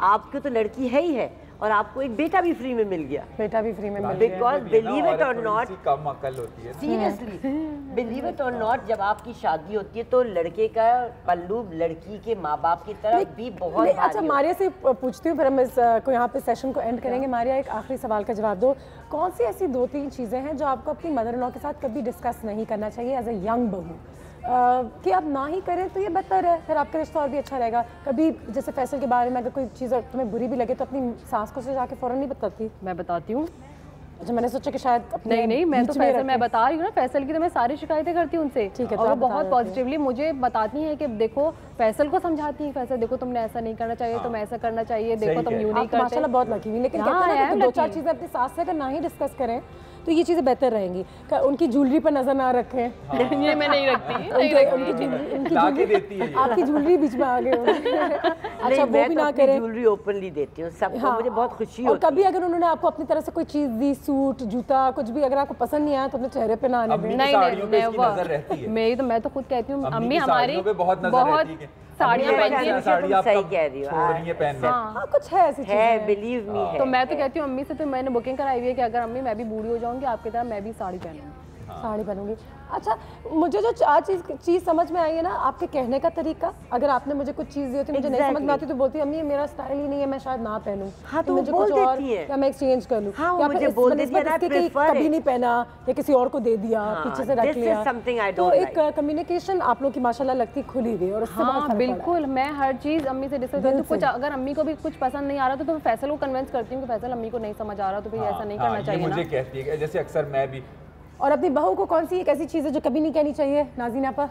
आपको तो लड़की है ही है और आपको एक बेटा भी फ्री में मिल गया। बेटा भी फ्री में मिल गया। बिकॉज बिलीव इट और नॉट, कम अकल होती है सीरियसली, बिलीव इट और नॉट, जब आपकी शादी होती है तो लड़के का पल्लू लड़की के माँ बाप की तरफ भी बहुत। अच्छा मारिया से पूछती हूँ, फिर हम इसको यहाँ पे सेशन को एंड करेंगे। मारिया, एक आखिरी सवाल का जवाब दो, कौन सी ऐसी 2-3 चीज़ें हैं जो आपको अपनी मदर इन लॉ के साथ कभी डिस्कस नहीं करना चाहिए एज ए यंग बहू, कि आप ना ही करें तो ये बेहतर है, फिर आपका रिश्ता और भी अच्छा रहेगा? कभी जैसे फैसल के बारे में अगर कोई चीज़ तुम्हें बुरी भी लगे तो अपनी सास को से जाके फ़ौरन नहीं बताती? मैं बताती हूँ। अच्छा, मैंने सोचा कि शायद नहीं, मैं तो फैसल, मैं बता रही हूँ ना, फैसल की तो मैं सारी शिकायतें करती हूँ उनसे। ठीक है, और वो बहुत पॉजिटिवली मुझे बताती हैं कि देखो, फैसल को समझाती हैं, फैसल देखो तुमने ऐसा नहीं करना चाहिए, तुम ऐसा करना चाहिए, देखो तुम यूँ नहीं करते। माशाल्लाह बहुत लकी हुई, लेकिन कहते हैं ना 2-4 चीज़ें अपनी सास से अगर ना ही डिस्कस करें तो ये चीज़ें बेहतर रहेंगी। उनकी ज्वेलरी पर नजर ना रखें। ये मैं नहीं रखती। आपकी ज्वेलरी बीच में आ गई। अच्छा, वो भी ना करें। ज्वेलरी ओपनली देती हूँ सबको, मुझे बहुत खुशी होती है। और कभी अगर उन्होंने आपको अपनी तरफ से कोई चीज़ दी, सूट, जूता, कुछ भी, अगर आपको पसंद नहीं आया तो अपने चेहरे पे ना आने दें। नहीं, मैं तो खुद कहती हूँ, अम्मी हमारी बहुत साड़ियाँ पहनती हैं। सही कह रही हो, हाँ कुछ है ऐसी है, बिलीव मी है। तो मैं तो कहती हूँ अम्मी से, तो मैंने बुकिंग कराई हुई है कि अगर अम्मी मैं भी बूढ़ी हो जाऊंगी आपकी तरह, मैं भी साड़ी पहनूंगी। साड़ी पहनूंगी। अच्छा, मुझे जो आज चीज़ समझ में आई है ना, आपके कहने का तरीका, अगर आपने मुझे कुछ चीज़ दी होती मुझे नहीं समझ में आती तो बोलती अम्मी मेरा स्टाइल ही नहीं है, मैं शायद ना पहनूं। हाँ, तो मुझे बोल कुछ और देती है, या मैं एक्सचेंज कर लूं। हाँ, वो मुझे बोल देती है ना, कभी नहीं पहना या किसी और को दे दिया, पीछे से रख लिया, तो एक कम्युनिकेशन आप लोग की माशाल्लाह लगती खुली हुई और उससे बहुत फर्क बिल्कुल। मैं हर चीज़ अम्मी से डिस्कस करती हूँ। कुछ अगर अम्मी को भी कुछ पसंद नहीं आ रहा तो फैसल को कन्विंस करती हूँ कि फैसल अम्मी को नहीं समझ आ रहा तो भाई ऐसा नहीं करना चाहिए। मुझे कहती है जैसे अक्सर मैं भी। और अपनी बहू को कौन सी एक ऐसी चीज़ है जो कभी नहीं कहनी चाहिए नाज़ीन आपा?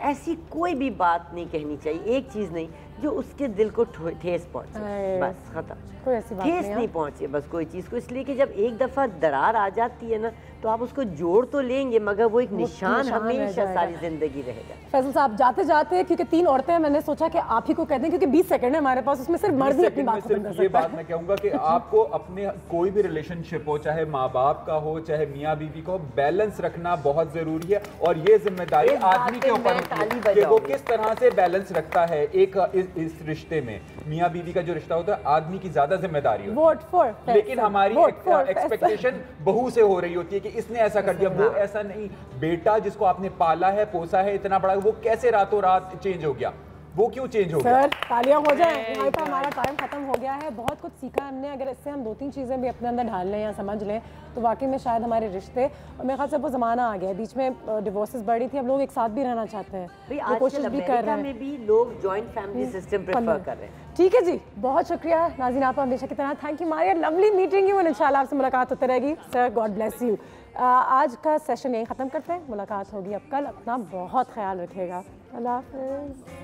ऐसी कोई भी बात नहीं कहनी चाहिए, एक चीज़ नहीं जो उसके दिल को ठेस पहुंचे, बस खत्म। कोई ऐसी बात ठेस नहीं पहुंचे बस कोई चीज़ को, इसलिए कि जब एक दफ़ा दरार आ जाती है ना तो आप उसको जोड़ तो लेंगे मगर वो एक निशान हमेशा सारी जिंदगी रहेगा। फैसल साहब, जाते जाते क्योंकि 3 औरतें हैं, मैंने सोचा कि आप ही को कह दें क्योंकि 20 सेकंड है हमारे पास, उसमें सिर्फ मर्द ही अपनी बात सिर्फ ये बात मैं कहूँगा कि आपको अपने कोई भी रिलेशनशिप हो, चाहे माँ बाप का हो चाहे मियाँ बीवी का हो, बैलेंस रखना बहुत ज़रूरी है और ये जिम्मेदारी आदमी के ऊपर होती है कि वो किस तरह से बैलेंस रखता है। एक इस रिश्ते में मियाँ बीवी का जो रिश्ता होता है आदमी की ज्यादा जिम्मेदारी होती है, लेकिन हमारी एक्सपेक्टेशन बहू से हो रही होती है कि इसने ऐसा कर दिया, वो ऐसा नहीं। बेटा जिसको आपने पाला है, पोसा है, इतना बड़ा, वो कैसे रातों रात चेंज हो गया? वो क्यों चेंज हो गया? सर तालियां हो जाए, यहाँ पर हमारा टाइम खत्म हो गया है। बहुत कुछ सीखा हमने, अगर इससे हम 2-3 चीज़ें भी अपने अंदर ढाल लें या समझ लें तो वाकई में शायद हमारे रिश्ते, और मेरे ख्याल से वो ज़माना आ गया है, बीच में डिवोर्सेस बढ़ी थी, अब लोग एक साथ भी रहना चाहते हैं, वो कोशिश भी कर रहे हैं। में भी लोग जॉइंट फैमिली सिस्टम प्रेफर कर रहे हैं। ठीक है जी, बहुत शुक्रिया नाज़ीन आपा, हमेशा की तरह thank you Maria, lovely meeting you, इंशाल्लाह आपसे मुलाकात होती रहेगी। Sir God bless you. आज का सेशन यहीं ख़त्म करते हैं, मुलाकात होगी अब कल, अपना बहुत ख्याल रखिएगा, अल्लाह हाफ़िज़।